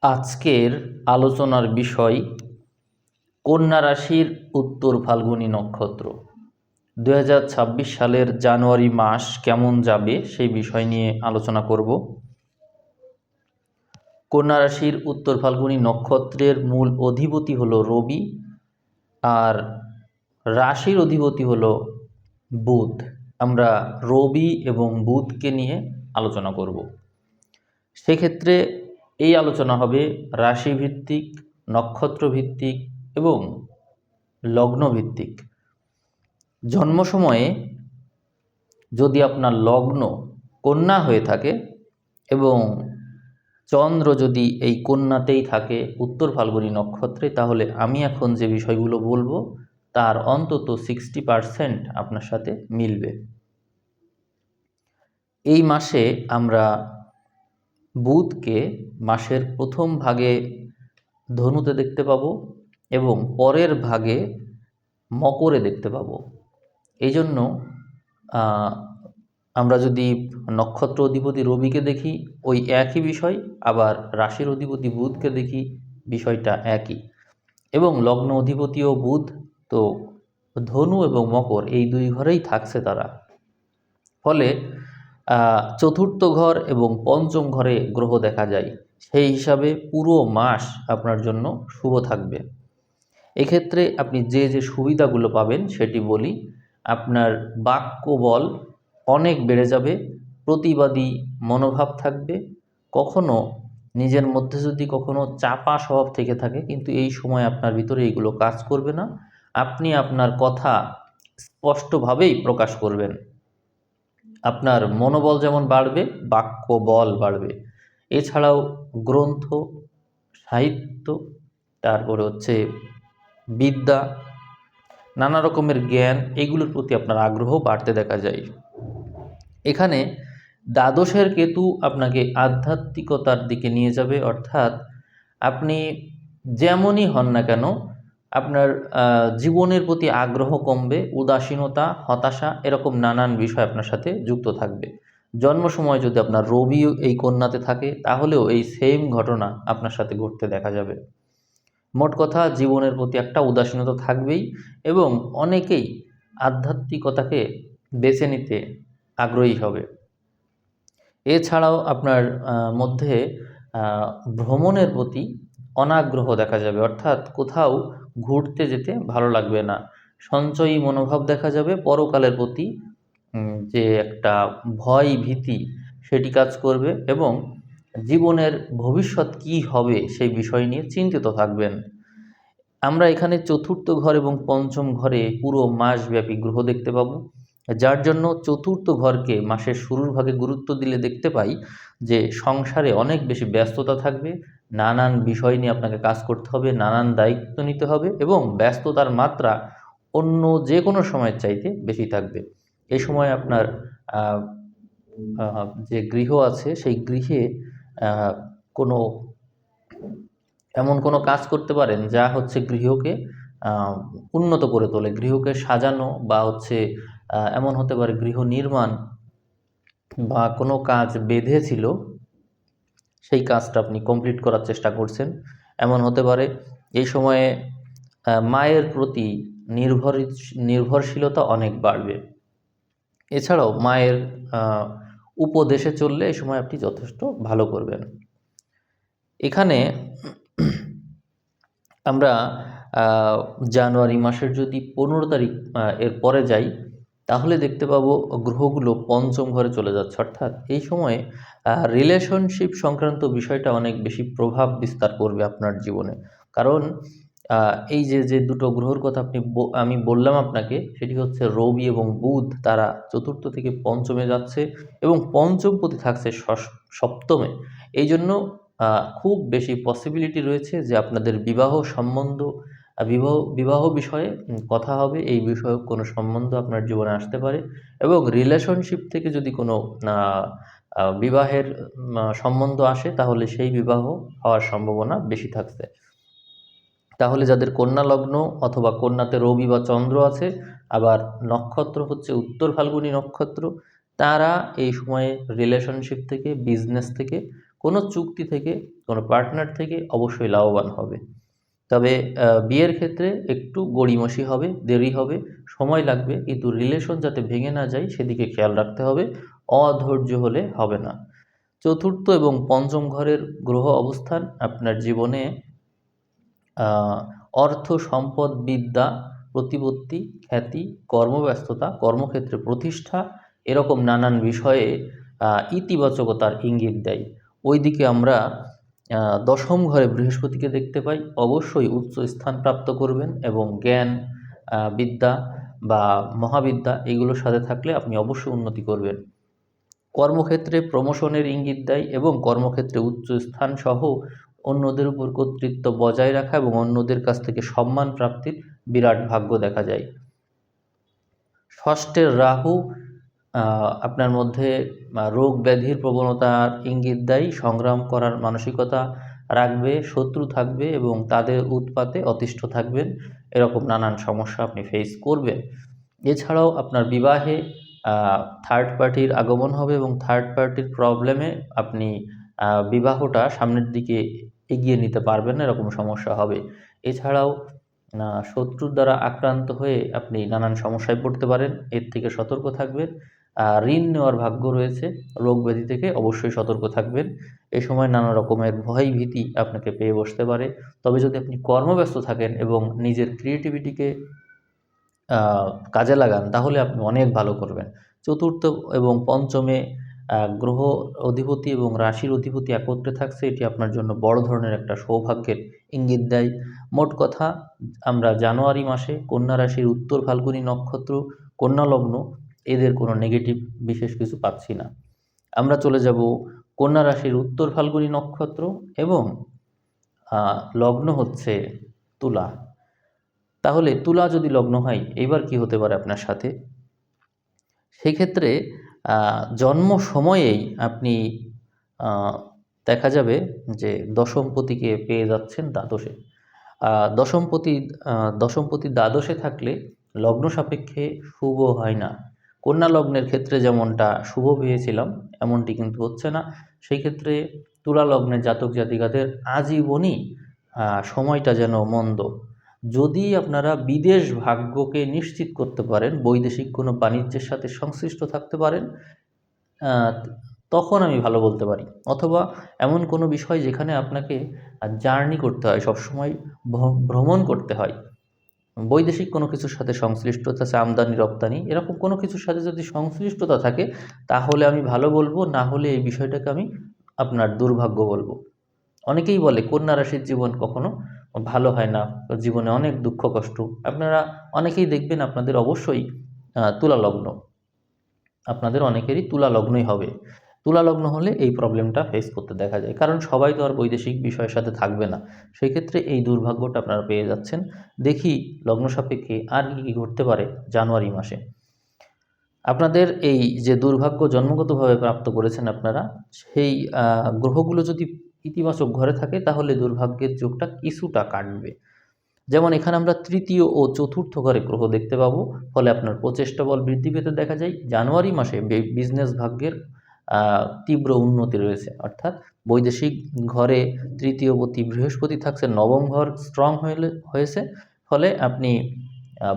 আজকের আলোচনার বিষয় কন্যা রাশির উত্তর ফাল্গুনী নক্ষত্র 2026 সালের জানুয়ারি মাস কেমন যাবে সেই বিষয় নিয়ে আলোচনা করব। কন্যা রাশির উত্তর ফাল্গুনী নক্ষত্রের মূল অধিপতি হলো রবি, আর রাশির অধিপতি হলো বুধ। আমরা রবি এবং বুধকে নিয়ে আলোচনা করব। সেক্ষেত্রে এই আলোচনা হবে রাশিভিত্তিক, নক্ষত্রভিত্তিক এবং লগ্নভিত্তিক। জন্ম সময়ে যদি আপনার লগ্ন কন্যা হয়ে থাকে এবং চন্দ্র যদি এই কন্যাতেই থাকে উত্তর ফাল্গুনী নক্ষত্রে, তাহলে আমি এখন যে বিষয়গুলো বলবো তার অন্তত 60% আপনার সাথে মিলবে। এই মাসে আমরা বুধকে মাসের প্রথম ভাগে ধনুতে দেখতে পাবো এবং পরের ভাগে মকরে দেখতে পাবো। এই জন্য আমরা যদি নক্ষত্র অধিপতি রবিকে দেখি ওই একই বিষয়, আবার রাশির অধিপতি বুধকে দেখি বিষয়টা একই, এবং লগ্ন অধিপতিও বুধ, তো ধনু এবং মকর এই দুই ঘরেই থাকছে তারা। ফলে চতুর্থ ঘর এবং পঞ্চম ঘরে গ্রহ দেখা যায়, সেই হিসাবে পুরো মাস আপনার জন্য শুভ থাকবে। এক্ষেত্রে আপনি যে যে সুবিধাগুলো পাবেন সেটি বলি। আপনার বাক্য বল অনেক বেড়ে যাবে, প্রতিবাদী মনোভাব থাকবে। কখনো নিজের মধ্যে যদি কখনো চাপা স্বভাব থেকে থাকে, কিন্তু এই সময় আপনার ভিতরে এইগুলো কাজ করবে না। আপনি আপনার কথা স্পষ্টভাবেই প্রকাশ করবেন। আপনার মনোবল যেমন বাড়বে, বাক্য বল বাড়বে। এছাড়াও গ্রন্থ, সাহিত্য, তারপরে হচ্ছে বিদ্যা, নানা রকমের জ্ঞান, এগুলোর প্রতি আপনার আগ্রহ বাড়তে দেখা যায়। এখানে দ্বাদশের কেতু আপনাকে আধ্যাত্মিকতার দিকে নিয়ে যাবে, অর্থাৎ আপনি যেমনই হন না কেন আপনার জীবনের প্রতি আগ্রহ কমবে, উদাসীনতা, হতাশা, এরকম নানান বিষয় আপনার সাথে যুক্ত থাকবে। জন্ম সময় যদি আপনার রবি এই কন্যাতে থাকে, তাহলেও এই সেম ঘটনা আপনার সাথে ঘটতে দেখা যাবে। মোট কথা, জীবনের প্রতি একটা উদাসীনতা থাকবেই এবং অনেকেই আধ্যাত্মিকতাকে বেছে নিতে আগ্রহী হবে। এছাড়াও আপনার মধ্যে ভ্রমণের প্রতি অনাগ্রহ দেখা যাবে, অর্থাৎ কোথাও ঘুরতে যেতে ভালো লাগবে না। সঞ্চয়ী মনোভাব দেখা যাবে, পরকালের প্রতি যে একটা ভয় ভীতি সেটি কাজ করবে এবং জীবনের ভবিষ্যৎ কি হবে সেই বিষয় নিয়ে চিন্তিত থাকবেন। আমরা এখানে চতুর্থ ঘর এবং পঞ্চম ঘরে পুরো মাসব্যাপী গ্রহ দেখতে পাবো, যার জন্য চতুর্থ ঘরকে মাসের শুরুর ভাগে গুরুত্ব দিলে দেখতে পাই যে সংসারে অনেক বেশি ব্যস্ততা থাকবে, নানান বিষয় নিয়ে আপনাকে কাজ করতে হবে, নানান দায়িত্ব নিতে হবে এবং ব্যস্ততার মাত্রা অন্য যে কোনো সময়ের চাইতে বেশি থাকবে। এই সময় আপনার যে গৃহ আছে সেই গৃহে কোনো এমন কোনো কাজ করতে পারেন যা হচ্ছে গৃহকে উন্নত করে তোলে, গৃহকে সাজানো, বা হচ্ছে এমন হতে পারে গৃহ নির্মাণ বা কোনো কাজ বেঁধেছিল সেই কাজটা আপনি কমপ্লিট করার চেষ্টা করছেন, এমন হতে পারে। এই সময়ে মায়ের প্রতি নির্ভরশীলতা অনেক বাড়বে। এছাড়াও মায়ের উপদেশে চললে এই সময় আপনি যথেষ্ট ভালো করবেন। এখানে আমরা জানুয়ারি মাসের যদি 15 তারিখ এর পরে যাই, তাহলে দেখতে পাবো গ্রহগুলো পঞ্চম ঘরে চলে যাচ্ছে, অর্থাৎ এই সময়ে রিলেশনশিপ সংক্রান্ত বিষয়টা অনেক বেশি প্রভাব বিস্তার করবে আপনার জীবনে। কারণ এই যে যে দুটো গ্রহের কথা আমি বললাম আপনাকে, সেটি হচ্ছে রবি এবং বুধ, তারা চতুর্থ থেকে পঞ্চমে যাচ্ছে এবং পঞ্চমপতি থাকছে সপ্তমে। এই জন্য খুব বেশি পসিবিলিটি রয়েছে যে আপনাদের বিবাহ সম্বন্ধ, বিবাহ বিষয়ে কথা হবে, এই বিষয়ে কোনো সম্বন্ধ আপনার জীবনে আসতে পারে এবং রিলেশনশিপ থেকে যদি কোনো বিবাহের সম্বন্ধ আসে, তাহলে সেই বিবাহ হওয়ার সম্ভাবনা বেশি থাকছে। তাহলে যাদের কন্যা লগ্ন অথবা কন্যাতে রবি বা চন্দ্র আছে, আবার নক্ষত্র হচ্ছে উত্তর ফাল্গুনী নক্ষত্র, তারা এই সময়ে রিলেশনশিপ থেকে, বিজনেস থেকে কোনো চুক্তি থেকে, কোনো পার্টনার থেকে অবশ্যই লাভবান হবে। তবে বিয়ের ক্ষেত্রে একটু গড়িমসি হবে, দেরি হবে, সময় লাগবে, কিন্তু রিলেশন যাতে ভেঙে না যায় সেদিকে খেয়াল রাখতে হবে। অধৈর্য হলে হবে না। চতুর্থ এবং পঞ্চম ঘরের গ্রহ অবস্থান আপনার জীবনে আহ, অর্থ, সম্পদ, বিদ্যা, প্রতিপত্তি, খ্যাতি, কর্মব্যস্ততা, কর্মক্ষেত্রে প্রতিষ্ঠা, এরকম নানান বিষয়ে ইতিবাচকতার ইঙ্গিত দেয়। ওইদিকে আমরা দশম ঘরে বৃহস্পতিকে দেখতে পাই। অবশ্যই উচ্চ স্থান প্রাপ্ত করবেন এবং জ্ঞান, বিদ্যা বা মহাবিদ্যা এগুলোর সাথে থাকলে আপনি অবশ্যই উন্নতি করবেন। কর্মক্ষেত্রে প্রমোশনের ইঙ্গিত দেয় এবং কর্মক্ষেত্রে উচ্চ স্থান সহ অন্যদের উপর কর্তৃত্ব বজায় রাখা এবং অন্যদের কাছ থেকে সম্মান প্রাপ্তির বিরাট ভাগ্য দেখা যায়। ষষ্ঠের রাহু আপনার মধ্যে রোগ ব্যাধির প্রবণতার ইঙ্গিত দেয়। সংগ্রাম করার মানসিকতা রাখবে, শত্রু থাকবে এবং তাদের উৎপাতে অতিষ্ঠ থাকবেন। এরকম নানান সমস্যা আপনি ফেস করবেন। এছাড়াও আপনার বিবাহে থার্ড পার্টির আগমন হবে এবং থার্ড পার্টির প্রবলেমে আপনি বিবাহটা সামনের দিকে এগিয়ে নিতে পারবেন না, এরকম সমস্যা হবে। এছাড়াও শত্রুর দ্বারা আক্রান্ত হয়ে আপনি নানান সমস্যায় পড়তে পারেন, এর থেকে সতর্ক থাকবেন। ঋণ নেওয়ার ভাগ্য রয়েছে, রোগ ব্যাধি থেকে অবশ্যই সতর্ক থাকবেন। এই সময় নানা রকমের ভয় ভীতি আপনাকে পেয়ে বসতে পারে। তবে যদি আপনি কর্মব্যস্ত থাকেন এবং নিজের ক্রিয়েটিভিটিকে কাজে লাগান তাহলে আপনি অনেক ভালো করবেন। চতুর্থ এবং পঞ্চমে গ্রহ অধিপতি এবং রাশির অধিপতি একত্রে থাকছে, এটি আপনার জন্য বড় ধরনের একটা সৌভাগ্যের ইঙ্গিত দেয়। মোট কথা, আমরা জানুয়ারি মাসে কন্যা রাশির উত্তর ফাল্গুনী নক্ষত্র, কন্যা লগ্ন, এদের কোনো নেগেটিভ বিশেষ কিছু পাচ্ছি না। আমরা চলে যাব কন্যা রাশির উত্তর ফাল্গুনী নক্ষত্র এবং লগ্ন হচ্ছে তুলা। তাহলে তুলা যদি লগ্ন হয়, এবার কি হতে পারে আপনার সাথে? সেক্ষেত্রে জন্ম সময়েই আপনি দেখা যাবে যে দশমপতিকে পেয়ে যাচ্ছেন দ্বাদশে। দশমপতি দ্বাদশে থাকলে লগ্ন সাপেক্ষে শুভ হয় না। কন্যা লগ্নের ক্ষেত্রে যেমনটা শুভ পেয়েছিলাম এমনটি কিন্তু হচ্ছে না। সেই ক্ষেত্রে তুলা লগ্নের জাতক জাতিকাদের আজীবনই সময়টা যেন মন্দ। যদি আপনারা বিদেশ ভাগ্যকে নিশ্চিত করতে পারেন, বৈদেশিক কোনো বাণিজ্যের সাথে সংশ্লিষ্ট থাকতে পারেন, তখন আমি ভালো বলতে পারি। অথবা এমন কোনো বিষয় যেখানে আপনাকে জার্নি করতে হয়, সবসময় ভ্রমণ করতে হয়, বৈদেশিক কোনো কিছুর সাথে সংশ্লিষ্টতা আছে, আমদানি রপ্তানি, এরকম কোনো কিছুর সাথে যদি সংশ্লিষ্টতা থাকে তাহলে আমি ভালো বলবো, না হলে এই বিষয়টাকে আমি আপনার দুর্ভাগ্য বলবো। অনেকেই বলে কন্যা রাশির জীবন কখনো ভালো হয় না, জীবনে অনেক দুঃখ কষ্ট। আপনারা অনেকেই দেখবেন আপনাদের অবশ্যই তুলা লগ্ন, আপনাদের অনেকেরই তুলা লগ্নই হবে। তুলা লগ্ন হলে এই প্রবলেমটা ফেস করতে দেখা যায়, কারণ সবাই তো আর বৈদেশিক বিষয়ের সাথে থাকবে না। সেই ক্ষেত্রে এই দুর্ভাগ্যটা আপনারা পেয়ে যাচ্ছেন। দেখি লগ্ন সাপেক্ষে আর কি কী ঘটতে পারে জানুয়ারি মাসে। আপনাদের এই যে দুর্ভাগ্য জন্মগতভাবে প্রাপ্ত করেছেন আপনারা, সেই গ্রহগুলো যদি ইতিবাচক ঘরে থাকে তাহলে দুর্ভাগ্যের যোগটা কিছুটা কাটবে। যেমন এখানে আমরা তৃতীয় ও চতুর্থ ঘরে গ্রহ দেখতে পাবো, ফলে আপনার প্রচেষ্টা বল বৃদ্ধি পেতে দেখা যায়। জানুয়ারি মাসে বিজনেস ভাগ্যের তীব্র উন্নতি রয়েছে, অর্থাৎ বৈদেশিক ঘরে তৃতীয়পতি বৃহস্পতি থাকছে, নবম ঘর স্ট্রং হয়েছে, ফলে আপনি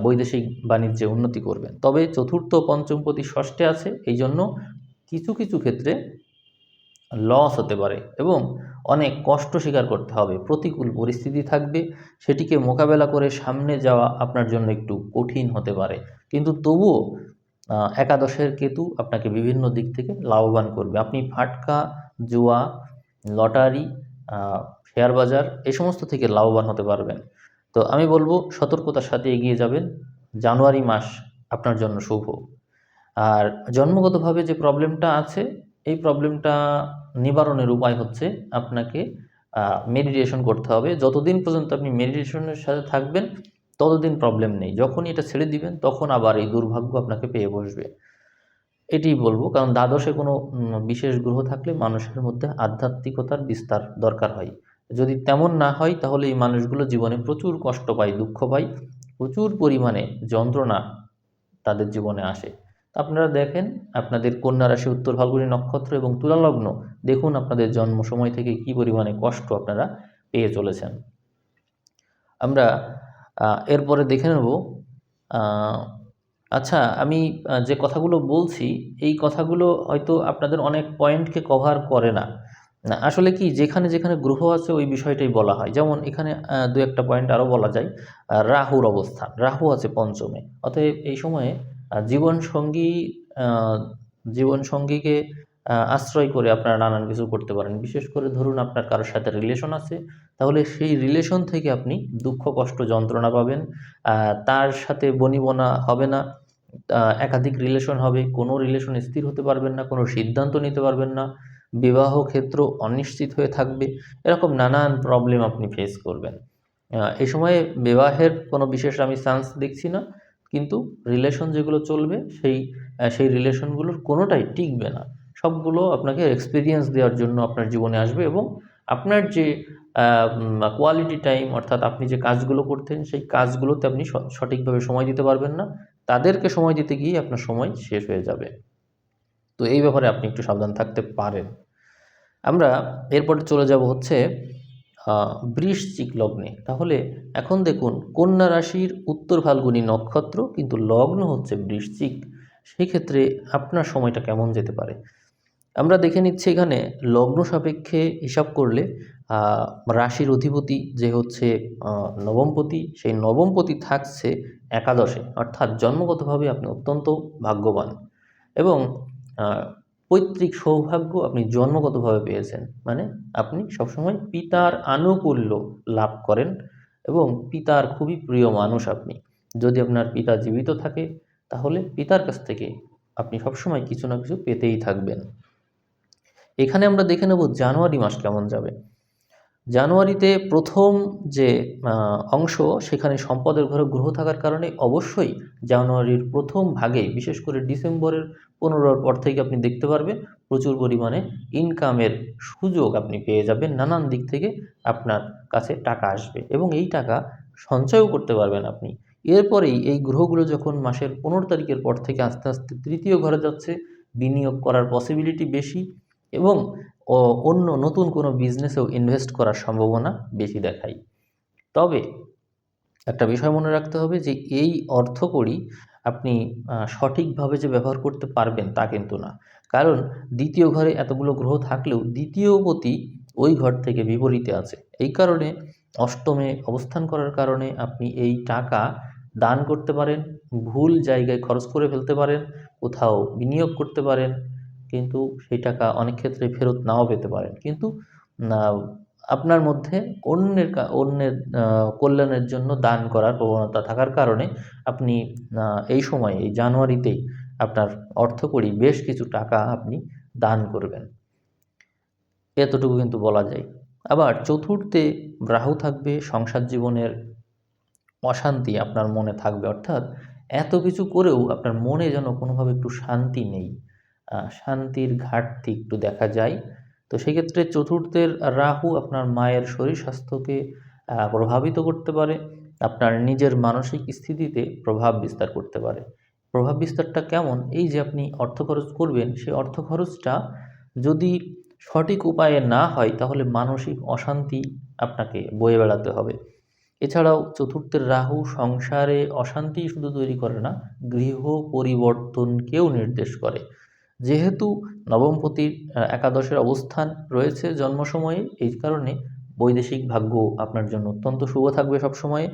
বৈদেশিক বাণিজ্যে উন্নতি করবেন। তবে চতুর্থ পঞ্চমপতি ষষ্ঠে আছে, এই জন্য কিছু কিছু ক্ষেত্রে লস হতে পারে এবং অনেক কষ্ট স্বীকার করতে হবে, প্রতিকূল পরিস্থিতি থাকবে, সেটিকে মোকাবেলা করে সামনে যাওয়া আপনার জন্য একটু কঠিন হতে পারে। কিন্তু তবুও একাদশের কেতু আপনাকে বিভিন্ন দিক থেকে লাভবান করবে। আপনি ফাটকা, জুয়া, লটারি, শেয়ার বাজার এই সমস্ত থেকে লাভবান হতে পারবেন। তো আমি বলবো সতর্কতার সাথে এগিয়ে যাবেন। জানুয়ারি মাস আপনার জন্য শুভ। আর জন্মগতভাবে যে প্রবলেমটা আছে, এই প্রবলেমটা নিবারণের উপায় হচ্ছে আপনাকে মেডিটেশন করতে হবে। যতদিন পর্যন্ত আপনি মেডিটেশনের সাথে থাকবেন ততদিন প্রবলেম নেই, যখনই এটা ছেড়ে দিবেন তখন আবার এই দুর্ভাগ্য আপনাকে পেয়ে বসবে। এটিই বলবো, কারণ দ্বাদশে কোনো বিশেষ গ্রহ থাকলে মানুষের মধ্যে আধ্যাত্মিকতার বিস্তার দরকার হয়। যদি তেমন না হয় তাহলে এই মানুষগুলো জীবনে প্রচুর কষ্ট পায়, দুঃখ পায়, প্রচুর পরিমাণে যন্ত্রণা তাদের জীবনে আসে। আপনারা দেখেন আপনাদের কন্যা রাশি, উত্তর ফাল্গুনী নক্ষত্র এবং তুলা লগ্ন, দেখুন আপনাদের জন্ম সময় থেকে কি পরিমাণে কষ্ট আপনারা পেয়ে চলেছেন। আমরা এরপরে দেখে নেব। আচ্ছা, আমি যে কথাগুলো বলছি এই কথাগুলো হয়তো আপনাদের অনেক পয়েন্টকে কভার করে না। আসলে কি, যেখানে যেখানে গ্রহ আছে ওই বিষয়টাই বলা হয়। যেমন এখানে দু একটা পয়েন্ট আরও বলা যায়। রাহুর অবস্থান, রাহু আছে পঞ্চমে, অতএব এই সময়ে জীবনসঙ্গী জীবনসঙ্গীকে আশ্রয় করে আপনারা নানান কিছু করতে পারেন। বিশেষ করে ধরুন আপনার কারোর সাথে রিলেশন আছে, তাহলে সেই রিলেশন থেকে আপনি দুঃখ, কষ্ট, যন্ত্রণা পাবেন। তার সাথে বনিবনা হবে না, একাধিক রিলেশন হবে, কোনো রিলেশন স্থির হতে পারবেন না, কোনো সিদ্ধান্ত নিতে পারবেন না, বিবাহ ক্ষেত্র অনিশ্চিত হয়ে থাকবে, এরকম নানান প্রবলেম আপনি ফেস করবেন। এই সময়ে বিবাহের কোনো বিশেষ আমি চান্স দেখছি না, কিন্তু রিলেশন যেগুলো চলবে সেই রিলেশনগুলোর কোনোটাই টিকবে না। সবগুলো আপনাকে এক্সপিরিয়েন্স দেওয়ার জন্য আপনার জীবনে আসবে, এবং আপনার যে কোয়ালিটি টাইম, অর্থাৎ আপনি যে কাজগুলো করতেন সেই কাজগুলোতে আপনি সঠিকভাবে সময় দিতে পারবেন না, তাদেরকে সময় দিতে গিয়ে আপনার সময় শেষ হয়ে যাবে। তো এই ব্যাপারে আপনি একটু সাবধান থাকতে পারেন। আমরা এরপরে চলে যাব হচ্ছে বৃশ্চিক লগ্নে। তাহলে এখন দেখুন, কন্যা রাশির উত্তর ফাল্গুনী নক্ষত্র, কিন্তু লগ্ন হচ্ছে বৃশ্চিক। সেই ক্ষেত্রে আপনার সময়টা কেমন যেতে পারে আমরা দেখে নিচ্ছি। এখানে লগ্ন সাপেক্ষে হিসাব করলে রাশির অধিপতি যে হচ্ছে নবমপতি, সেই নবমপতি থাকছে একাদশে, অর্থাৎ জন্মগতভাবে আপনি অত্যন্ত ভাগ্যবান, এবং পৈতৃক সৌভাগ্য আপনি জন্মগতভাবে পেয়েছেন। মানে আপনি সবসময় পিতার আনুকূল্য লাভ করেন, এবং পিতার খুবই প্রিয় মানুষ আপনি। যদি আপনার পিতা জীবিত থাকে, তাহলে পিতার কাছ থেকে আপনি সবসময় কিছু না কিছু পেতেই থাকবেন। এখানে আমরা দেখে নেব জানুয়ারি মাস কেমন যাবে। জানুয়ারিতে প্রথম যে অংশ, সেখানে সম্পদের ঘরে গ্রহ থাকার কারণে অবশ্যই জানুয়ারির প্রথম ভাগে, বিশেষ করে ডিসেম্বরের 15-র পর থেকে আপনি দেখতে পারবেন প্রচুর পরিমাণে ইনকামের সুযোগ আপনি পেয়ে যাবেন। নানান দিক থেকে আপনার কাছে টাকা আসবে, এবং এই টাকা সঞ্চয়ও করতে পারবেন আপনি। এরপরেই এই গ্রহগুলো যখন মাসের 15 তারিখের পর থেকে আস্তে আস্তে তৃতীয় ঘরে যাচ্ছে, বিনিয়োগ করার পসিবিলিটি বেশি, এবং অন্য নতুন কোনো বিজনেসেও ইনভেস্ট করার সম্ভাবনা বেশি দেখায়। তবে একটা বিষয় মনে রাখতে হবে যে এই অর্থকড়ি আপনি সঠিকভাবে যে ব্যবহার করতে পারবেন তা কিন্তু না। কারণ দ্বিতীয় ঘরে এতগুলো গ্রহ থাকলেও দ্বিতীয়পতি ওই ঘর থেকে বিপরীতে আছে। এই কারণে অষ্টমে অবস্থান করার কারণে আপনি এই টাকা দান করতে পারেন, ভুল জায়গায় খরচ করে ফেলতে পারেন, কোথাও বিনিয়োগ করতে পারেন, কিন্তু সেই টাকা অনেক ক্ষেত্রে ফেরত নাও পেতে পারেন। কিন্তু আপনার মধ্যে অন্যের কল্যাণের জন্য দান করার প্রবণতা থাকার কারণে আপনি এই সময়, এই জানুয়ারিতেই আপনার অর্থকড়ি বেশ কিছু টাকা আপনি দান করবেন, এতটুকু কিন্তু বলা যায়। আবার চতুর্থে রাহু থাকবে, সংসার জীবনের অশান্তি আপনার মনে থাকবে, অর্থাৎ এত কিছু করেও আপনার মনে যেন কোনোভাবে একটু শান্তি নেই, শান্তির ঘাটতি একটু দেখা যায়। তো সেক্ষেত্রে চতুর্থের রাহু আপনার মায়ের শরীর স্বাস্থ্যকে প্রভাবিত করতে পারে, আপনার নিজের মানসিক স্থিতিতে প্রভাব বিস্তার করতে পারে। প্রভাব বিস্তারটা কেমন? এই যে আপনি অর্থ খরচ করবেন, সেই অর্থ খরচটা যদি সঠিক উপায়ে না হয়, তাহলে মানসিক অশান্তি আপনাকে বয়ে বেড়াতে হবে। এছাড়াও চতুর্থের রাহু সংসারে অশান্তি শুধু তৈরি করে না, গৃহ পরিবর্তনকেও নির্দেশ করে। যেহেতু নবমপতির একাদশের অবস্থান রয়েছে জন্ম সময়ে, এই কারণে বৈদেশিক ভাগ্য আপনার জন্য অত্যন্ত শুভ থাকবে সবসময়।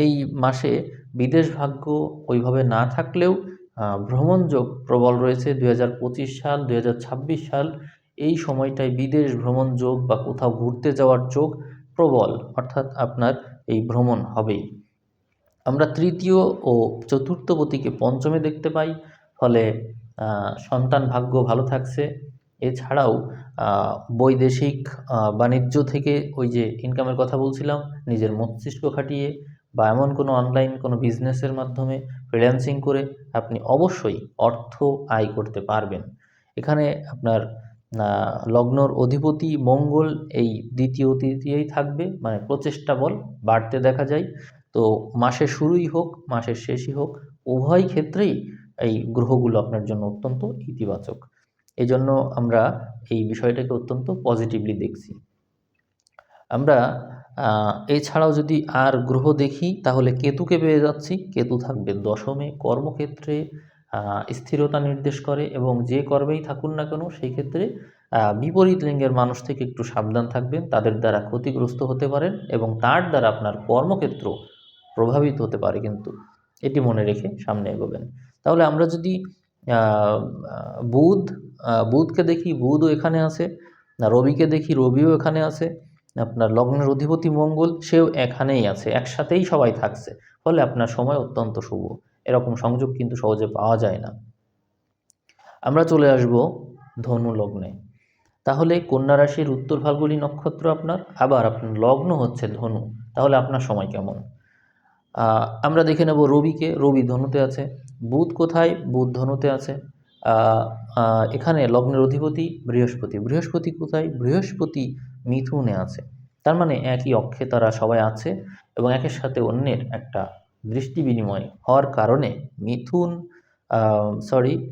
এই মাসে বিদেশ ভাগ্য ওইভাবে না থাকলেও ভ্রমণ যোগ প্রবল রয়েছে। 2025 সাল, 2026 সাল, এই সময়টায় বিদেশ ভ্রমণ যোগ বা কোথাও ঘুরতে যাওয়ার যোগ প্রবল, অর্থাৎ আপনার এই ভ্রমণ হবেই। আমরা তৃতীয় ও চতুর্থ পতিকে পঞ্চমে দেখতে পাই, ফলে সন্তান ভাগ্য ভালো থাকছে। এছাড়াও বৈদেশিক বাণিজ্য থেকে, ওই যে ইনকামের কথা বলছিলাম, নিজের মস্তিষ্ক খাটিয়ে বা এমন কোনো অনলাইন কোনো বিজনেসের মাধ্যমে ফ্রিল্যান্সিং করে আপনি অবশ্যই অর্থ আয় করতে পারবেন। এখানে আপনার লগ্নর অধিপতি মঙ্গল এই দ্বিতীয় তৃতীয়ই থাকবে, মানে প্রচেষ্টা বল বাড়তে দেখা যায়। তো মাসের শুরুই হোক, মাসের শেষই হোক, উভয় ক্ষেত্রেই এই গ্রহগুলো আপনার জন্য অত্যন্ত ইতিবাচক। এজন্য আমরা এই বিষয়টাকে অত্যন্ত পজিটিভলি দেখছি। আমরা এছাড়াও যদি আর গ্রহ দেখি তাহলে কেতুকে পেয়ে যাচ্ছি। কেতু থাকবে দশমে, কর্মক্ষেত্রে স্থিরতা নির্দেশ করে এবং যে কর্মেই থাকুন না কেন সেই ক্ষেত্রে বিপরীত লিঙ্গের মানুষ থেকে একটু সাবধান থাকবেন, তাদের দ্বারা ক্ষতিগ্রস্ত হতে পারেন এবং তার দ্বারা আপনার কর্মক্ষেত্র প্রভাবিত হতে পারে, কিন্তু এটি মনে রেখে সামনে এগোবেন। তাহলে আমরা যদি আহ, বুধ বুধকে দেখি, বুধও এখানে আছে, রবিকে দেখি, রবিও এখানে আছে, আপনার লগ্নের অধিপতি মঙ্গল সেও এখানেই আছে, একসাথেই সবাই থাকছে, ফলে আপনার সময় অত্যন্ত শুভ। এরকম সংযোগ কিন্তু সহজে পাওয়া যায় না। আমরা চলে আসব ধনু লগ্নে। তাহলে কন্যা রাশির উত্তর ফাল্গুনী নক্ষত্র আপনার, আবার আপনার লগ্ন হচ্ছে ধনু, তাহলে আপনার সময় কেমন? আমরা দেখে নেব রবিকে, রবি ধনুতে আছে। বুধ কোথায়? বুধ ধনুতে আছে। এখানে লগ্নের অধিপতি বৃহস্পতি, বৃহস্পতি কোথায়? বৃহস্পতি মিথুনে আছে। তার মানে একই অক্ষে তারা সবাই আছে এবং একের সাথে অন্যের একটা দৃষ্টি বিনিময় হওয়ার কারণে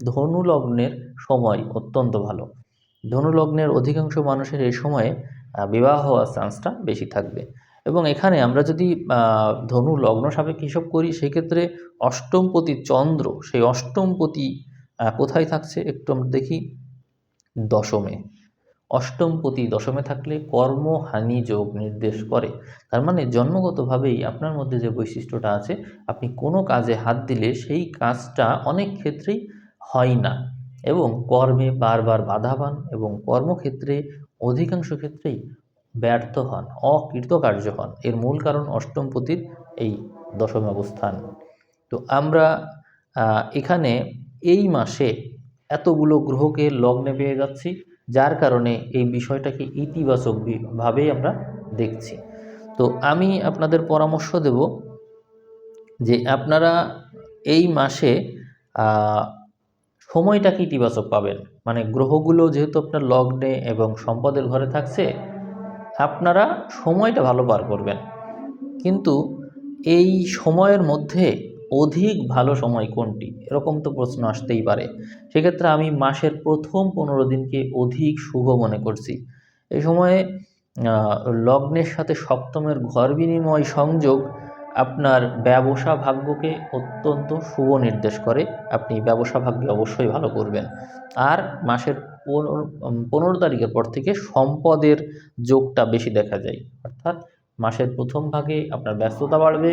ধনু লগ্নের সময় অত্যন্ত ভালো। ধনু লগ্নের অধিকাংশ মানুষের এই সময়ে বিবাহ হওয়ার চান্সটা বেশি থাকবে। এবং এখানে আমরা যদি ধনু লগ্ন সাপেক্ষে হিসাব করি সেক্ষেত্রে অষ্টমপতি চন্দ্র, সেই অষ্টমপতি কোথায় থাকছে একটু আমরা দেখি, দশমে। অষ্টমপতি দশমে থাকলে কর্মহানি যোগ নির্দেশ করে। তার মানে জন্মগতভাবেই আপনার মধ্যে যে বৈশিষ্ট্যটা আছে, আপনি কোনো কাজে হাত দিলে সেই কাজটা অনেক ক্ষেত্রেই হয় না এবং কর্মে বারবার বাধা পান এবং কর্মক্ষেত্রে অধিকাংশ ক্ষেত্রেই ব্যর্থ হন, অকৃতকার্য হন। এর মূল কারণ অষ্টমপতির এই দশমে অবস্থান। তো আমরা এখানে এই মাসে এতগুলো গ্রহকে লগ্নে পেয়ে যাচ্ছি, যার কারণে এই বিষয়টাকে ইতিবাচক ভাবেই আমরা দেখছি। তো আমি আপনাদের পরামর্শ দেব যে আপনারা এই মাসে সময়টাকে ইতিবাচক পাবেন। মানে গ্রহগুলো যেহেতু আপনার লগ্নে এবং সম্পদের ঘরে থাকছে, আপনারা সময়টা ভালো পার করবেন। কিন্তু এই সময়ের মধ্যে অধিক ভালো সময় কোনটি, এরকম তো প্রশ্ন আসতেই পারে। সেক্ষেত্রে আমি মাসের প্রথম 15 দিনকে অধিক শুভ মনে করছি। এই সময়ে লগ্নের সাথে সপ্তমের ঘর বিনিময় সংযোগ আপনার ব্যবসা ভাগ্যকে অত্যন্ত শুভ নির্দেশ করে। আপনি ব্যবসা ভাগ্যে অবশ্যই ভালো করবেন। আর মাসের 15 তারিখের পর থেকে সম্পদের যোগটা বেশি দেখা যায়, অর্থাৎ মাসের প্রথম ভাগে আপনার ব্যস্ততা বাড়বে,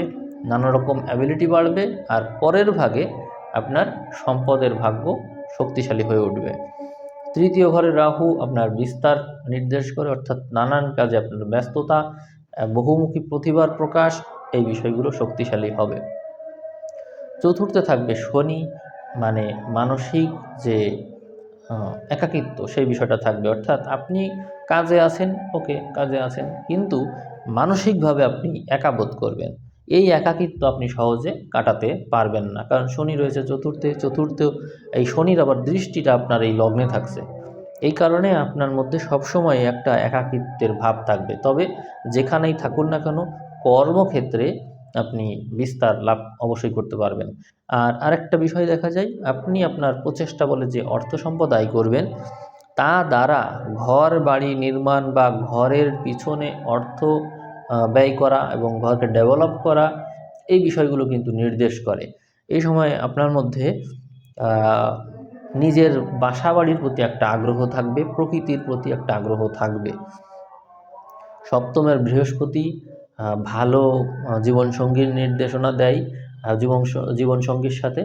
নানা রকম অ্যাবিলিটি বাড়বে, আর পরের ভাগে আপনার সম্পদের ভাগ্য শক্তিশালী হয়ে উঠবে। তৃতীয় ঘরে রাহু আপনার বিস্তার নির্দেশ করে, অর্থাৎ নানান কাজে আপনার ব্যস্ততা, বহুমুখী প্রতিভার প্রকাশ, এই বিষয়গুলো শক্তিশালী হবে। চতুর্থে থাকবে শনি, মানে মানসিক যে একাকিত্ব সেই বিষয়টা থাকবে, অর্থাৎ আপনি কাজে আছেন, ওকে কাজে আছেন, কিন্তু মানসিকভাবে আপনি একা বোধ করবেন। এই একাকিত্ব আপনি সহজে কাটাতে পারবেন না, কারণ শনি রয়েছে চতুর্থেও এই শনির আবার দৃষ্টিটা আপনার এই লগ্নে থাকছে। এই কারণে আপনার মধ্যে সবসময় একটা একাকিত্বের ভাব থাকবে। তবে যেখানেই থাকুন না কেন কর্মক্ষেত্রে আপনি বিস্তার লাভ অবশ্যই করতে পারবেন। আর আরেকটা বিষয় দেখা যায়, আপনি আপনার প্রচেষ্টা বলে যে অর্থ সম্পদ আয় করবেন, তা দ্বারা ঘর বাড়ি নির্মাণ বা ঘরের পিছনে অর্থ ব্যয় করা এবং ঘরকে ডেভেলপ করা, এই বিষয়গুলো কিন্তু নির্দেশ করে। এই সময় আপনার মধ্যে নিজের বাসা বাড়ির প্রতি একটা আগ্রহ থাকবে, প্রকৃতির প্রতি একটা আগ্রহ থাকবে। সপ্তমের বৃহস্পতি ভালো জীবনসঙ্গীর নির্দেশনা দেয়। জীবনসঙ্গীর সাথে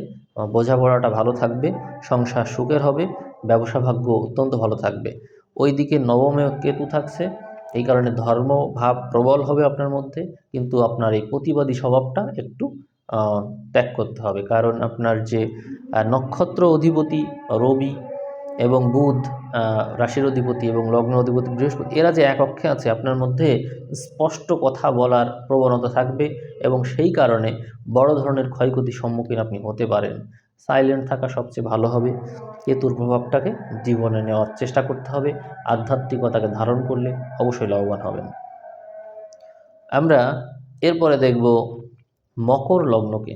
বোঝাপড়াটা ভালো থাকবে, সংসার সুখের হবে, ব্যবসা ভাগ্য অত্যন্ত ভালো থাকবে। ওইদিকে নবমে কেতু থাকছে, এই কারণে ধর্ম ভাব প্রবল হবে আপনার মধ্যে, কিন্তু আপনার এই প্রতিবাদী স্বভাবটা একটু ত্যাগ করতে হবে, কারণ আপনার যে নক্ষত্র অধিপতি রবি এবং বুধ, রাশির অধিপতি এবং লগ্ন অধিপতি বৃহস্পতি, এরা যে এক অক্ষে আছে, আপনার মধ্যে স্পষ্ট কথা বলার প্রবণতা থাকবে এবং সেই কারণে বড় ধরনের ক্ষয়ক্ষতির সম্মুখীন আপনি হতে পারেন। সাইলেন্ট থাকা সবচেয়ে ভালো হবে। কেতুর প্রভাবটাকে জীবনে নেওয়ার চেষ্টা করতে হবে, আধ্যাত্মিকতাকে ধারণ করলে অবশ্যই লাভবান হবেন। আমরা এরপরে দেখব মকর লগ্নকে।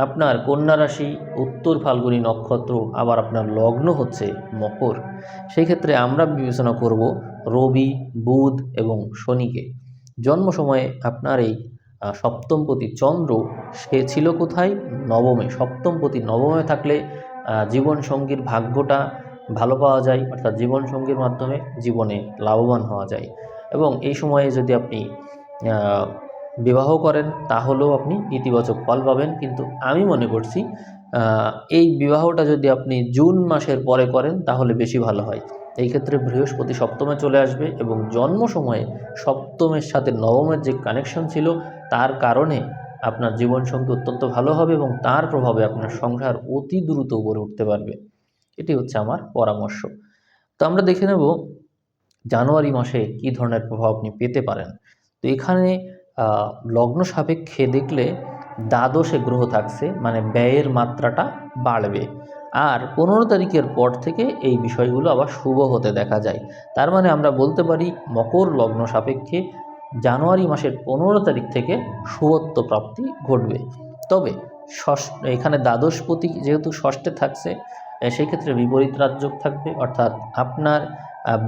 আপনার কন্যা রাশি, উত্তর ফাল্গুনী নক্ষত্র, আবার আপনার লগ্ন হচ্ছে মকর, সেই ক্ষেত্রে আমরা বিবেচনা করব রবি, বুধ এবং শনিকে। জন্ম সময়ে আপনার এই সপ্তমপতি চন্দ্র সে ছিল কোথায়? নবমে। সপ্তমপতি নবমে থাকলে জীবনসঙ্গীর ভাগ্যটা ভালো পাওয়া যায়, অর্থাৎ জীবনসঙ্গীর মাধ্যমে জীবনে লাভবান হওয়া যায়। এবং এই সময়ে যদি আপনি বিবাহ করেন তাহলেও আপনি ইতিবাচক ফল পাবেন। কিন্তু আমি মনে করছি এই বিবাহটা যদি আপনি জুন মাসের পরে করেন তাহলে বেশি ভালো হয়। এই ক্ষেত্রে বৃহস্পতি সপ্তমে চলে আসবে এবং জন্ম সময়ে সপ্তমের সাথে নবমের যে কানেকশন ছিল তার কারণে আপনার জীবনসঙ্গী অত্যন্ত ভালো হবে এবং তার প্রভাবে আপনার সংসার অতি দ্রুত গড়ে উঠতে পারবে। এটি হচ্ছে আমার পরামর্শ। তো আমরা দেখে নেব জানুয়ারি মাসে কী ধরনের প্রভাব আপনি পেতে পারেন। তো এখানে লগ্ন সাপেক্ষে দেখলে দ্বাদশে গ্রহ থাকছে, মানে ব্যয়ের মাত্রাটা বাড়বে। আর 15 তারিখের পর থেকে এই বিষয়গুলো আবার শুভ হতে দেখা যায়। তার মানে আমরা বলতে পারি মকর লগ্ন সাপেক্ষে জানুয়ারি মাসের 15 তারিখ থেকে শুভত্ব প্রাপ্তি ঘটবে। তবে এখানে দ্বাদশপতি যেহেতু ষষ্ঠে থাকছে, সেই ক্ষেত্রে বিপরীত রাজযোগ থাকবে, অর্থাৎ আপনার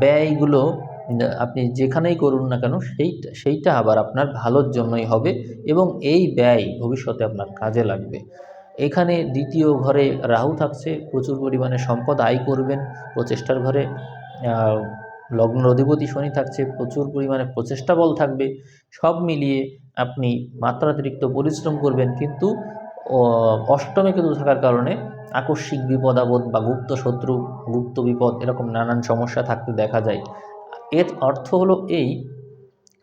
ব্যয়গুলো আপনি যেখানেই করুন না কেন সেইটা আবার আপনার ভালোর জন্যই হবে এবং এই ব্যয় ভবিষ্যতে আপনার কাজে লাগবে। এখানে দ্বিতীয় ঘরে রাহু থাকছে, প্রচুর পরিমাণে সম্পদ আয় করবেন। প্রচেষ্টার ঘরে লগ্ন অধিপতি শনি থাকছে, প্রচুর পরিমাণে প্রচেষ্টা বল থাকবে। সব মিলিয়ে আপনি মাত্রাতিরিক্ত পরিশ্রম করবেন, কিন্তু অষ্টমে কেতু থাকার কারণে আকস্মিক বিপদ আপদ বা গুপ্ত শত্রু, গুপ্ত বিপদ, এরকম নানান সমস্যা থাকতে দেখা যায়। এর অর্থ হলো এই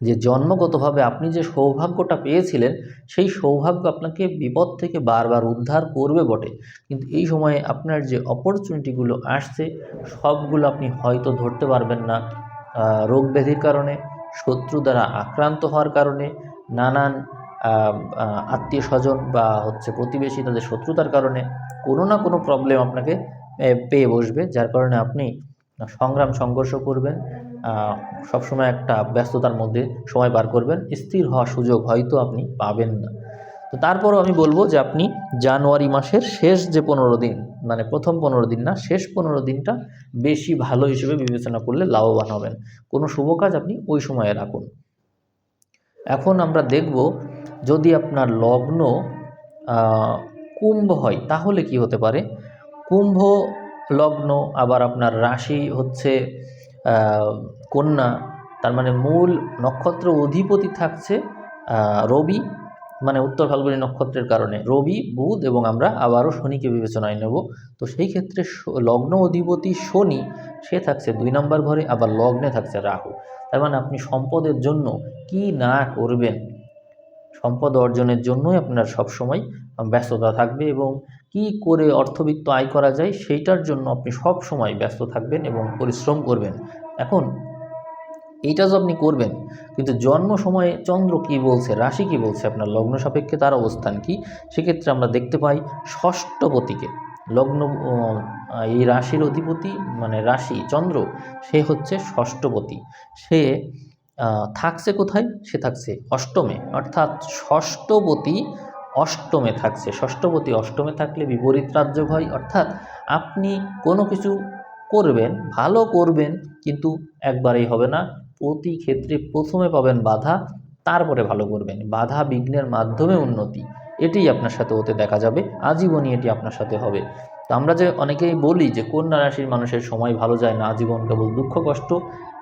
যে জন্মগতভাবে আপনি যে সৌভাগ্যটা পেয়েছিলেন সেই সৌভাগ্য আপনাকে বিপদ থেকে বারবার উদ্ধার করবে বটে, কিন্তু এই সময়ে আপনার যে অপরচুনিটিগুলো আসছে সবগুলো আপনি হয়তো ধরতে পারবেন না। রোগ ব্যাধির কারণে, শত্রু দ্বারা আক্রান্ত হওয়ার কারণে, নানান আত্মীয় স্বজন বা প্রতিবেশী তাদের শত্রুতার কারণে কোনো না কোনো প্রবলেম আপনাকে পেয়ে বসবে, যার কারণে আপনি সংগ্রাম সংঘর্ষ করবেন, সবসময় একটা ব্যস্ততার মধ্যে সময় পার করবেন, স্থির হওয়ার সুযোগ হয়তো আপনি পাবেন না। তো তারপরও আমি বলবো যে আপনি জানুয়ারি মাসের শেষ যে 15 দিন, মানে প্রথম 15 দিন না, শেষ 15 দিনটা বেশি ভালো হিসেবে বিবেচনা করলে লাভবান হবেন। কোনো শুভ কাজ আপনি ওই সময়ে রাখুন। এখন আমরা দেখব যদি আপনার লগ্ন কুম্ভ হয় তাহলে কি হতে পারে। কুম্ভ লগ্ন, আবার আপনার রাশি হচ্ছে কন্যা, তার মানে মূল নক্ষত্র অধিপতি থাকছে রবি, মানে উত্তর ফাল্গুনী নক্ষত্রের কারণে রবি, বুধ এবং আমরা আবারও শনিকে বিবেচনায় নেব। তো সেই ক্ষেত্রে লগ্ন অধিপতি শনি সে থাকছে 2 নম্বর ঘরে, আবার লগ্নে থাকছে রাহু। তার মানে আপনি সম্পদের জন্য কি না করবেন, সম্পদ অর্জনের জন্যই আপনার সবসময় ব্যস্ততা থাকবে এবং কি করে অর্থবিত্ত আয় করা যায় সেইটার জন্য আপনি সব সময় ব্যস্ত থাকবেন এবং পরিশ্রম করবেন। এখন এইটা তো আপনি করবেন, কিন্তু জন্ম সময়ে চন্দ্র কি বলছে, রাশি কি বলছে, আপনার লগ্ন সাপেক্ষে তার অবস্থান কি, সেক্ষেত্রে আমরা দেখতে পাই ষষ্ঠপতিকে। লগ্ন এই রাশির অধিপতি, মানে রাশি চন্দ্র, সে হচ্ছে ষষ্ঠপতি। সে থাকছে কোথায়? সে থাকছে অষ্টমে, অর্থাৎ ষষ্ঠপতি অষ্টমে থাকছে। ষষ্ঠপতি অষ্টমে থাকলে বিপরীত রাজযোগ হয়, অর্থাৎ আপনি কোনো কিছু করবেন, ভালো করবেন, কিন্তু একবারেই হবে না। প্রতি ক্ষেত্রে প্রথমে পাবেন বাধা, তারপরে ভালো করবেন। বাধা বিঘ্নের মাধ্যমে উন্নতি, এটিই আপনার সাথে হতে দেখা যাবে, আজীবনই এটি আপনার সাথে হবে। তো আমরা যে অনেকেই বলি যে কন্যা রাশির মানুষের সময় ভালো যায় না, আজীবন কেবল দুঃখ কষ্ট।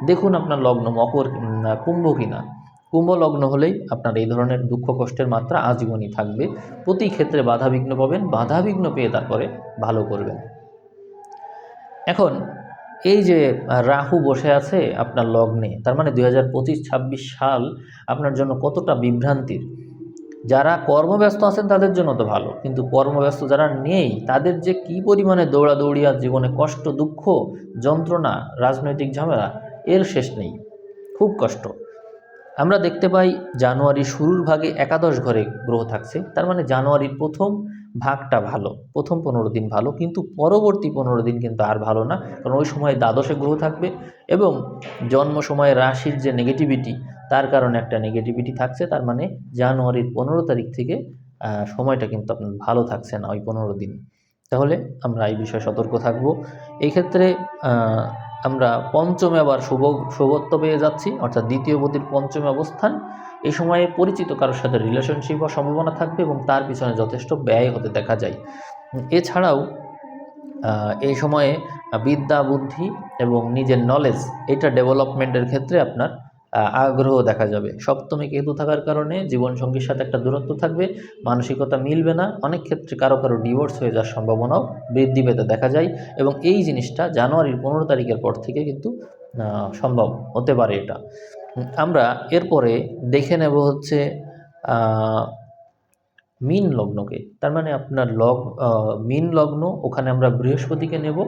দেখুন আপনার লগ্ন মকর কুম্ভ কিনা। কুম্ভ লগ্ন হলেই আপনার এই ধরনের দুঃখ কষ্টের মাত্রা আজীবনই থাকবে। প্রতি ক্ষেত্রে বাধাবিঘ্ন পাবেন, বাধাবিঘ্ন পেয়ে তারপরে ভালো করবেন। এখন এই যে রাহু বসে আছে আপনার লগ্নে, তার মানে 2025-26 সাল আপনার জন্য কতটা বিভ্রান্তির। যারা কর্মব্যস্ত আছেন তাদের জন্য তো ভালো, কিন্তু কর্মব্যস্ত যারা নেই তাদের যে কি পরিমাণে দৌড়াদৌড়ি আর জীবনে কষ্ট, দুঃখ, যন্ত্রণা, রাজনৈতিক ঝামেলা, এর শেষ নেই, খুব কষ্ট। আমরা দেখতে পাই জানুয়ারি শুরুর ভাগে একাদশ ঘরে গ্রহ থাকছে, তার মানে জানুয়ারির প্রথম ভাগটা ভালো, প্রথম 15 দিন ভালো, কিন্তু পরবর্তী 15 দিন কিন্তু আর ভালো না, কারণ ওই সময় দ্বাদশে গ্রহ থাকবে এবং জন্ম সময় রাশির যে নেগেটিভিটি, তার কারণে একটা নেগেটিভিটি থাকছে। তার মানে জানুয়ারির 15 তারিখ থেকে সময়টা কিন্তু আপনার ভালো থাকছে না ওই 15 দিন। তাহলে আমরা এই বিষয়ে সতর্ক থাকব। এই ক্ষেত্রে আমরা পঞ্চমে আবার শুভত্ব পেয়ে যাচ্ছি, অর্থাৎ দ্বিতীয় পতির পঞ্চমে অবস্থান। এই সময়ে পরিচিত কারোর সাথে রিলেশনশিপ হওয়ার সম্ভাবনা থাকবে এবং তার পিছনে যথেষ্ট ব্যয় হতে দেখা যায়। এছাড়াও এই সময়ে বিদ্যা বুদ্ধি এবং নিজের নলেজ এটা ডেভেলপমেন্টের ক্ষেত্রে আপনার আগ্রহ দেখা যাবে। সপ্তমে কেতু থাকার কারণে জীবনসঙ্গীর সাথে একটা দূরত্ব থাকবে, মানসিকতা মিলবে না, অনেক ক্ষেত্রে কারো ডিভোর্স হয়ে যাওয়ার সম্ভাবনাও বৃদ্ধি পেতে দেখা যায় এবং এই জিনিসটা জানুয়ারির 15 তারিখের পর থেকে কিন্তু সম্ভব হতে পারে। এটা আমরা এরপরে দেখে নেব হচ্ছে মীন লগ্নকে। তার মানে আপনার মীন লগ্ন, ওখানে আমরা বৃহস্পতিকে নেব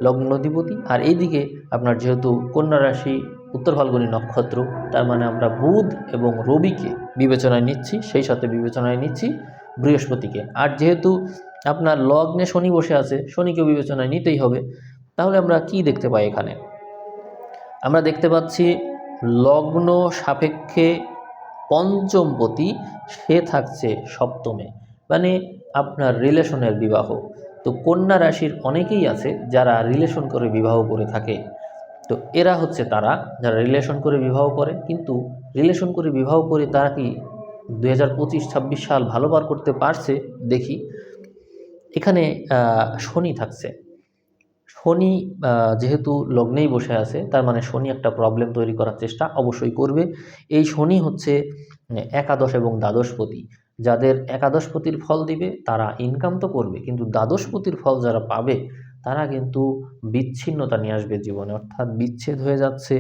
লগ্নাধিপতি, আর এইদিকে আপনার যেহেতু কন্যা রাশি উত্তর ফাল্গুনী নক্ষত্র, তার মানে আমরা বুধ এবং রবিকে বিবেচনায় নিচ্ছি, সেই সাথে বিবেচনায় নিচ্ছি বৃহস্পতিকে। আর যেহেতু আপনার লগ্নে শনি বসে আছে, শনিকেও বিবেচনায় নিতেই হবে। তাহলে আমরা কি দেখতে পাই এখানে? আমরা দেখতে পাচ্ছি লগ্ন সাপেক্ষে পঞ্চমপতি সে থাকছে সপ্তমে, মানে আপনার রিলেশনের বিবাহ। তো কন্যা রাশির অনেকেই আছে যারা রিলেশন করে বিবাহ করে থাকে। তো এরা হচ্ছে তারা যারা রিলেশন করে বিবাহ করে, কিন্তু রিলেশন করে বিবাহ করে তারা কি 2025-26 সাল ভালো পার করতে পারছে? দেখি, এখানে শনি থাকছে। শনি যেহেতু লগ্নেই বসে আছে, তার মানে শনি একটা প্রবলেম তৈরি করার চেষ্টা অবশ্যই করবে। এই শনি হচ্ছে একাদশ এবং দ্বাদশপতি। যাদের একাদশপতির ফল দিবে তারা ইনকাম তো করবে, কিন্তু দ্বাদশপতির ফল যারা পাবে তারা কিন্তু বিচ্ছিন্নতা নিয়ে আসবে জীবনে, অর্থাৎ বিচ্ছেদ হয়ে যাচ্ছে,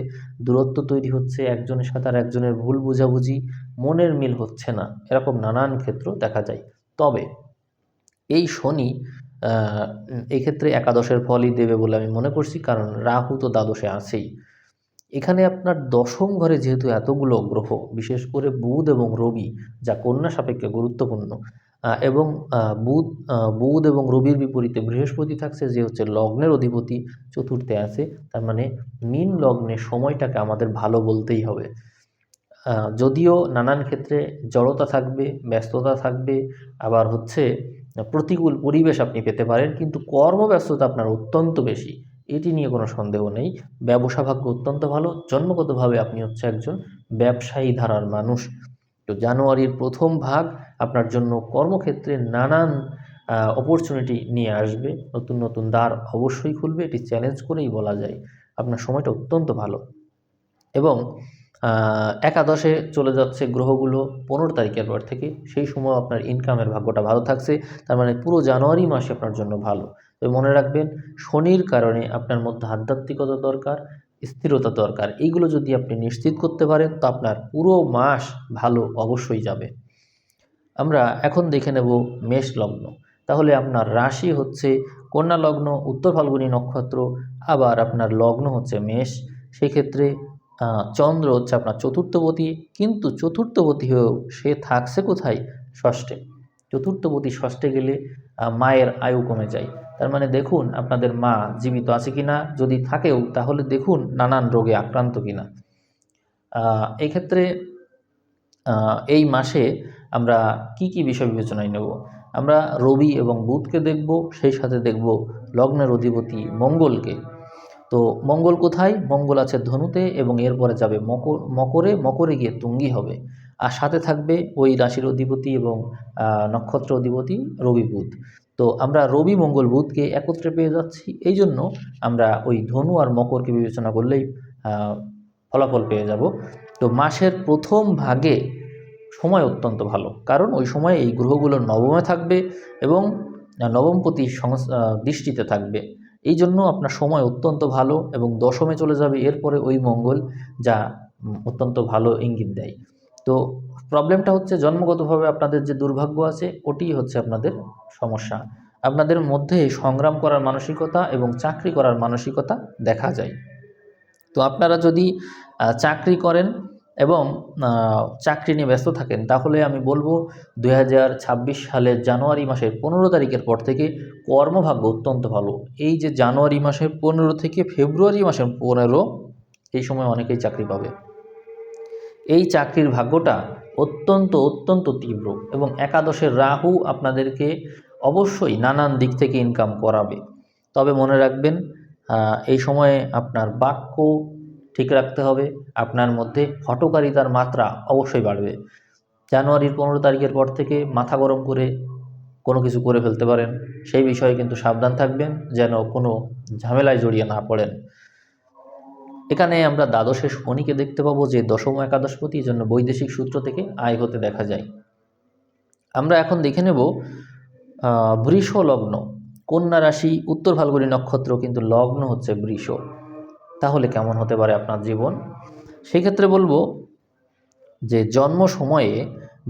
দূরত্ব তৈরি হচ্ছে, একজনের সাথে আর একজনের ভুল বোঝাবুঝি, মনের মিল হচ্ছে না, এরকম নানান ক্ষেত্র দেখা যায়। তবে এই শনি এই ক্ষেত্রে একাদশের ফলই দেবে বলে আমি মনে করছি, কারণ রাহু তো দ্বাদশে আছেই। এখানে আপনার দশম ঘরে যেহেতু এতগুলো গ্রহ, বিশেষ করে বুধ এবং রবি, যা কন্যা সাপেক্ষে গুরুত্বপূর্ণ, এবং বুধ এবং রবির বিপরীতে বৃহস্পতি থাকছে, যে হচ্ছে লগ্নের অধিপতি, চতুর্থে আছে। তার মানে মীন লগ্নের সময়টাকে আমাদের ভালো বলতেই হবে। যদিও নানান ক্ষেত্রে জড়তা থাকবে, ব্যস্ততা থাকবে, আবার হচ্ছে প্রতিকূল পরিবেশ আপনি পেতে পারেন, কিন্তু কর্মব্যস্ততা আপনার অত্যন্ত বেশি, এটি নিয়ে কোনো সন্দেহ নেই। ব্যবসা ভাগ্য অত্যন্ত ভালো, জন্মগতভাবে আপনি হচ্ছে একজন ব্যবসায়ী ধারার মানুষ। তো জানুয়ারির প্রথম ভাগ আপনার জন্য কর্মক্ষেত্রে নানান অপরচুনিটি নিয়ে আসবে, নতুন নতুন দ্বার অবশ্যই খুলবে, এটি চ্যালেঞ্জ করেই বলা যায়। আপনার সময়টা অত্যন্ত ভালো। এবং একাদশে চলে যাচ্ছে গ্রহগুলো 15 তারিখের পর থেকে, সেই সময় আপনার ইনকামের ভাগ্যটা ভালো থাকছে। তার মানে পুরো জানুয়ারি মাসে আপনার জন্য ভালো। তবে মনে রাখবেন, শনির কারণে আপনার মধ্যে আধ্যাত্মিকতা দরকার, স্থিরতা দরকার। এইগুলো যদি আপনি নিশ্চিত করতে পারেন তো আপনার পুরো মাস ভালো অবশ্যই যাবে। আমরা এখন দেখে নেব মেষ লগ্ন। তাহলে আপনার রাশি হচ্ছে কন্যা লগ্ন, উত্তর ফাল্গুনী নক্ষত্র, আবার আপনার লগ্ন হচ্ছে মেষ। সেক্ষেত্রে চন্দ্র হচ্ছে আপনার চতুর্থপতি, কিন্তু চতুর্থপতি হয়েও সে থাকছে কোথায়? ষষ্ঠে। চতুর্থপতি ষষ্ঠে গেলে মায়ের আয়ু কমে যায়। তার মানে দেখুন আপনাদের মা জীবিত আছে কিনা, যদি থাকেও তাহলে দেখুন নানান রোগে আক্রান্ত কিনা। এই ক্ষেত্রে এই মাসে আমরা কি কি বিষয় বিবেচনায় নেব? আমরা রবি এবং বুধকে দেখব, সেই সাথে দেখব লগ্নের অধিপতি মঙ্গলকে। তো মঙ্গল কোথায়? মঙ্গল আছে ধনুতে এবং এরপরে যাবে মকরে গিয়ে তুঙ্গি হবে, আর সাথে থাকবে ওই রাশির অধিপতি এবং নক্ষত্র অধিপতি রবি বুধ। তো আমরা রবি মঙ্গল বুধকে একত্রে পেয়ে যাচ্ছি, এই জন্য আমরা ওই ধনু আর মকরকে বিবেচনা করলেই ফলাফল পেয়ে যাব। তো মাসের প্রথম ভাগে সময় অত্যন্ত ভালো, কারণ ওই সময় এই গ্রহগুলো নবমে থাকবে এবং নবমপতি দৃষ্টিতে থাকবে। এই জন্য আপনার সময় অত্যন্ত ভালো, এবং দশমে চলে যাবে এরপরে ওই মঙ্গল, যা অত্যন্ত ভালো ইঙ্গিত দেয়। তো প্রবলেমটা হচ্ছে জন্মগতভাবে আপনাদের যে দুর্ভাগ্য আছে, ওটি হচ্ছে আপনাদের সমস্যা। আপনাদের মধ্যে সংগ্রাম করার মানসিকতা এবং চাকরি করার মানসিকতা দেখা যায়। তো আপনারা যদি চাকরি করেন এবং চাকরি নিয়ে ব্যস্ত থাকেন, তাহলে আমি বলবো 2026 সালের জানুয়ারি মাসের 15 তারিখের পর থেকে কর্মভাগ্য অত্যন্ত ভালো। এই যে জানুয়ারি মাসের 15 থেকে ফেব্রুয়ারি মাসের 15, এই সময় অনেকেই চাকরি পাবে। এই চাকরির ভাগ্যটা অত্যন্ত অত্যন্ত তীব্র, এবং একাদশের রাহু আপনাদেরকে অবশ্যই নানান দিক থেকে ইনকাম করাবে। তবে মনে রাখবেন, এই সময়ে আপনার বাক্য ঠিক রাখতে হবে, আপনার মধ্যে হঠকারিতার মাত্রা অবশ্যই বাড়বে। জানুয়ারির 15 তারিখের পর থেকে মাথা গরম করে কোনো কিছু করে ফেলতে পারেন, সেই বিষয়ে কিন্তু সাবধান থাকবেন যেন কোনো ঝামেলায় জড়িয়ে না পড়েন। এখানে আমরা দ্বাদশে শনিকে দেখতে পাবো যে দশম একাদশপতি, জন্য বৈদেশিক সূত্র থেকে আয় হতে দেখা যায়। আমরা এখন দেখে নেব বৃষ লগ্ন, কন্যা রাশি, উত্তর ফাল্গুনী নক্ষত্র, কিন্তু লগ্ন হচ্ছে বৃষ। তাহলে কেমন হতে পারে আপনার জীবন? সেক্ষেত্রে বলবো যে জন্ম সময়ে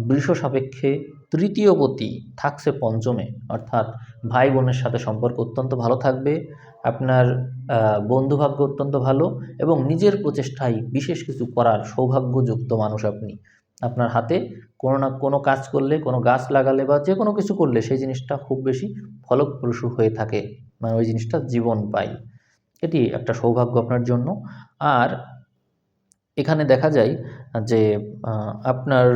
বৃষ সাপেক্ষে তৃতীয় পতি থাকছে পঞ্চমে, অর্থাৎ ভাই বোনের সাথে সম্পর্ক অত্যন্ত ভালো থাকবে, আপনার বন্ধুভাগ্য অত্যন্ত ভালো, এবং নিজের প্রচেষ্টায় বিশেষ কিছু করার সৌভাগ্যযুক্ত মানুষ আপনি। আপনার হাতে কোনো না কোনো কাজ করলে, কোনো গাছ লাগালে বা যে কোনো কিছু করলে সেই জিনিসটা খুব বেশি ফলপ্রসূ হয়ে থাকে, মানে ওই জিনিসটা জীবন পায়। এটি একটা সৌভাগ্য আপনার জন্য। আর এখানে দেখা যায় যে আপনার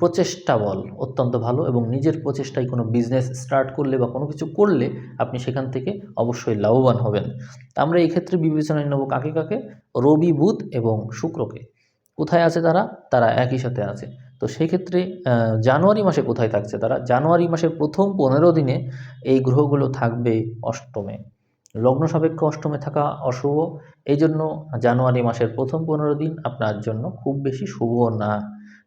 প্রচেষ্টা বল অত্যন্ত ভালো, এবং নিজের প্রচেষ্টায় কোনো বিজনেস স্টার্ট করলে বা কোনো কিছু করলে আপনি সেখান থেকে অবশ্যই লাভবান হবেন। আমরা এই ক্ষেত্রে বিবেচনায় নেব কাকে কাকে? রবি, বুধ এবং শুক্রকে। কোথায় আছে তারা? তারা একই সাথে আছে। তো সেই ক্ষেত্রে জানুয়ারি মাসে কোথায় থাকছে তারা? জানুয়ারি মাসের প্রথম 15 দিনে এই গ্রহগুলো থাকবে অষ্টমে। লগ্ন সাপেক্ষ অষ্টমে থাকা অশুভ, এই জন্য জানুয়ারি মাসের প্রথম 15 দিন আপনার জন্য খুব বেশি শুভ না।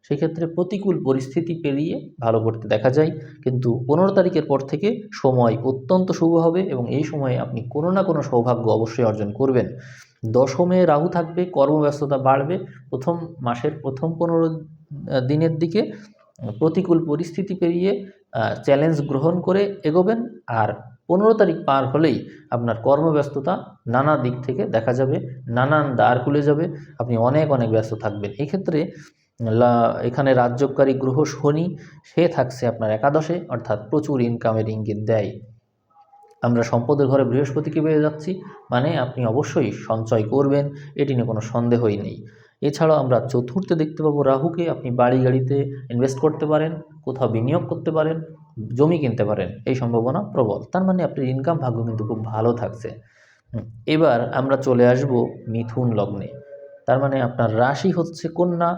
সেক্ষেত্রে প্রতিকূল পরিস্থিতি পেরিয়ে ভালো করতে দেখা যায়, কিন্তু 15 তারিখের পর থেকে সময় অত্যন্ত শুভ হবে, এবং এই সময়ে আপনি কোনো না কোনো সৌভাগ্য অবশ্যই অর্জন করবেন। দশমে রাহু থাকবে, কর্মব্যস্ততা বাড়বে। মাসের প্রথম 15 দিনের দিকে প্রতিকূল পরিস্থিতি পেরিয়ে চ্যালেঞ্জ গ্রহণ করে এগোবেন, আর 15 তারিখ পার হলেই আপনার কর্মব্যস্ততা নানা দিক থেকে দেখা যাবে, নানান দ্বার খুলে যাবে, আপনি অনেক অনেক ব্যস্ত থাকবেন। এক্ষেত্রে এখানে রাজ্যকারী গ্রহ শনি, সে থাকছে আপনার একাদশে, অর্থাৎ প্রচুর ইনকামের ইঙ্গিত দেয়। আমরা সম্পদের ঘরে বৃহস্পতিকে পেয়ে যাচ্ছি, মানে আপনি অবশ্যই সঞ্চয় করবেন, এটি নিয়ে কোনো সন্দেহই নেই। এছাড়াও আমরা চতুর্থে দেখতে পাবো রাহুকে। আপনি বাড়ি গাড়িতে ইনভেস্ট করতে পারেন, কোথাও বিনিয়োগ করতে পারেন, জমি কিনতে পারেন, এই সম্ভাবনা প্রবল। তার মানে আপনার ইনকাম ভাগ্য কিন্তু খুব ভালো থাকছে। এবার আমরা চলে আসব মিথুন লগ্নে। তার মানে আপনার রাশি হচ্ছে কন্যা,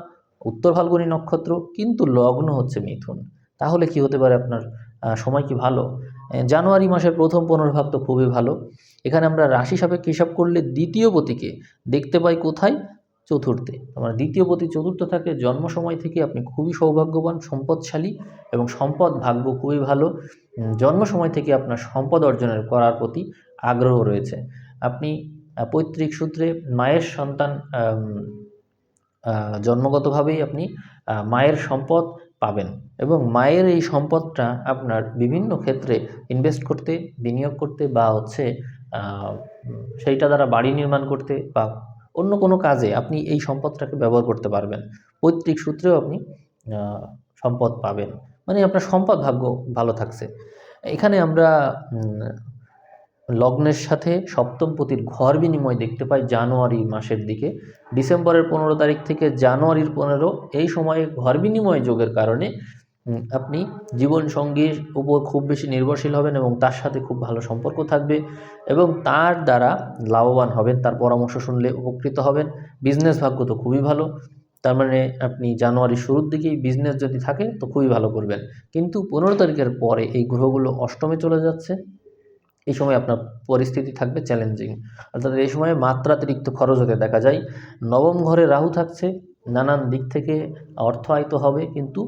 উত্তর ফাল্গুনী নক্ষত্র, কিন্তু লগ্ন হচ্ছে মিথুন। তাহলে কি হতে পারে আপনার? সময় কি ভালো? জানুয়ারি মাসের প্রথম 15 ভাগ তো খুবই ভালো। এখানে আমরা রাশি সাপেক্ষে হিসাব করলে দ্বিতীয় পতিকে দেখতে পাই কোথায়? চতুর্থে। আমার দ্বিতীয় পতি চতুর্থ থাকে, জন্ম সময় থেকে আপনি খুবই সৌভাগ্যবান, সম্পদশালী, এবং সম্পদ ভাগ্য খুবই ভালো। জন্ম সময় থেকে আপনার সম্পদ অর্জনের করার প্রতি আগ্রহ রয়েছে। আপনি পৈতৃক সূত্রে মায়ের সন্তান, জন্মগতভাবেই আপনি মায়ের সম্পদ পাবেন, এবং মায়ের এই সম্পদটা আপনার বিভিন্ন ক্ষেত্রে ইনভেস্ট করতে, বিনিয়োগ করতে, বা সেইটা দ্বারা বাড়ি নির্মাণ করতে বা অন্য কোনো কাজে আপনি এই সম্পদটাকে ব্যবহার করতে পারবেন। পৈতৃক সূত্রেও আপনি সম্পদ পাবেন, মানে আপনার সম্পদ ভাগ্য ভালো থাকছে। এখানে আমরা লগ্নের সাথে সপ্তম পতির ঘর বিনিময় দেখতে পাই জানুয়ারি মাসের দিকে। ডিসেম্বরের 15 তারিখ থেকে জানুয়ারির 15, এই সময়ে ঘর বিনিময় যোগের কারণে আপনি জীবনসঙ্গীর উপর খুব বেশি নির্ভরশীল হবেন, এবং তার সাথে খুব ভালো সম্পর্ক থাকবে, এবং তার দ্বারা লাভবান হবেন, তার পরামর্শ শুনলে উপকৃত হবেন। বিজনেস ভাগ্য তো খুবই ভালো। তার মানে আপনি জানুয়ারির শুরুর দিকেই বিজনেস যদি থাকে তো খুবই ভালো করবেন, কিন্তু 15 তারিখের পরে এই গ্রহগুলো অষ্টমে চলে যাচ্ছে। এই সময় আপনার পরিস্থিতি থাকবে চ্যালেঞ্জিং, অর্থাৎ এই সময়ে মাত্রাতিরিক্ত খরচ হতে দেখা যায়। নবম ঘরে রাহু থাকছে, নানান দিক থেকে অর্থ আয়িত হবে, কিন্তু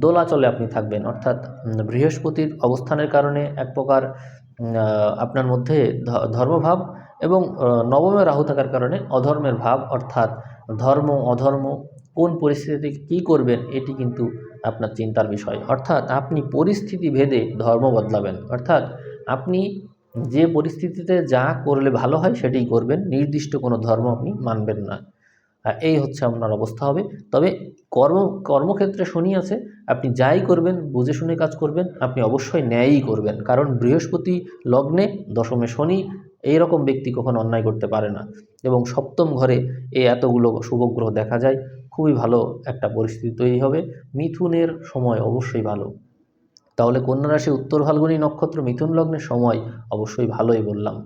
দোলাচলে আপনি থাকবেন, অর্থাৎ বৃহস্পতির অবস্থানের কারণে এক প্রকার আপনার মধ্যে ধর্মভাব, এবং নবমে রাহু থাকার কারণে অধর্মের ভাব, অর্থাৎ ধর্ম অধর্ম কোন পরিস্থিতিতে কী করবেন এটি কিন্তু আপনার চিন্তার বিষয়। অর্থাৎ আপনি পরিস্থিতি ভেদে ধর্ম বদলাবেন, অর্থাৎ আপনি যে পরিস্থিতিতে যা করলে ভালো হয় সেটাই করবেন, নির্দিষ্ট কোনো ধর্ম আপনি মানবেন না। এই হচ্ছে আপনার অবস্থা হবে। তবে কর্মক্ষেত্রে শনি আছে, আপনি যাই করবেন বুঝে শুনে কাজ করবেন, আপনি অবশ্যই ন্যায়ই করবেন, কারণ বৃহস্পতি লগ্নে, দশমে শনি, এইরকম ব্যক্তি কখনো অন্যায় করতে পারে না। এবং সপ্তম ঘরে এতগুলো শুভগ্রহ দেখা যায়, খুবই ভালো একটা পরিস্থিতি তৈরি হবে। মিথুনের সময় অবশ্যই ভালো। তাহলে কন্যা রাশি উত্তর ফাল্গুনী নক্ষত্র মিথুন লগ্নের সময় অবশ্যই ভালোই বললাম।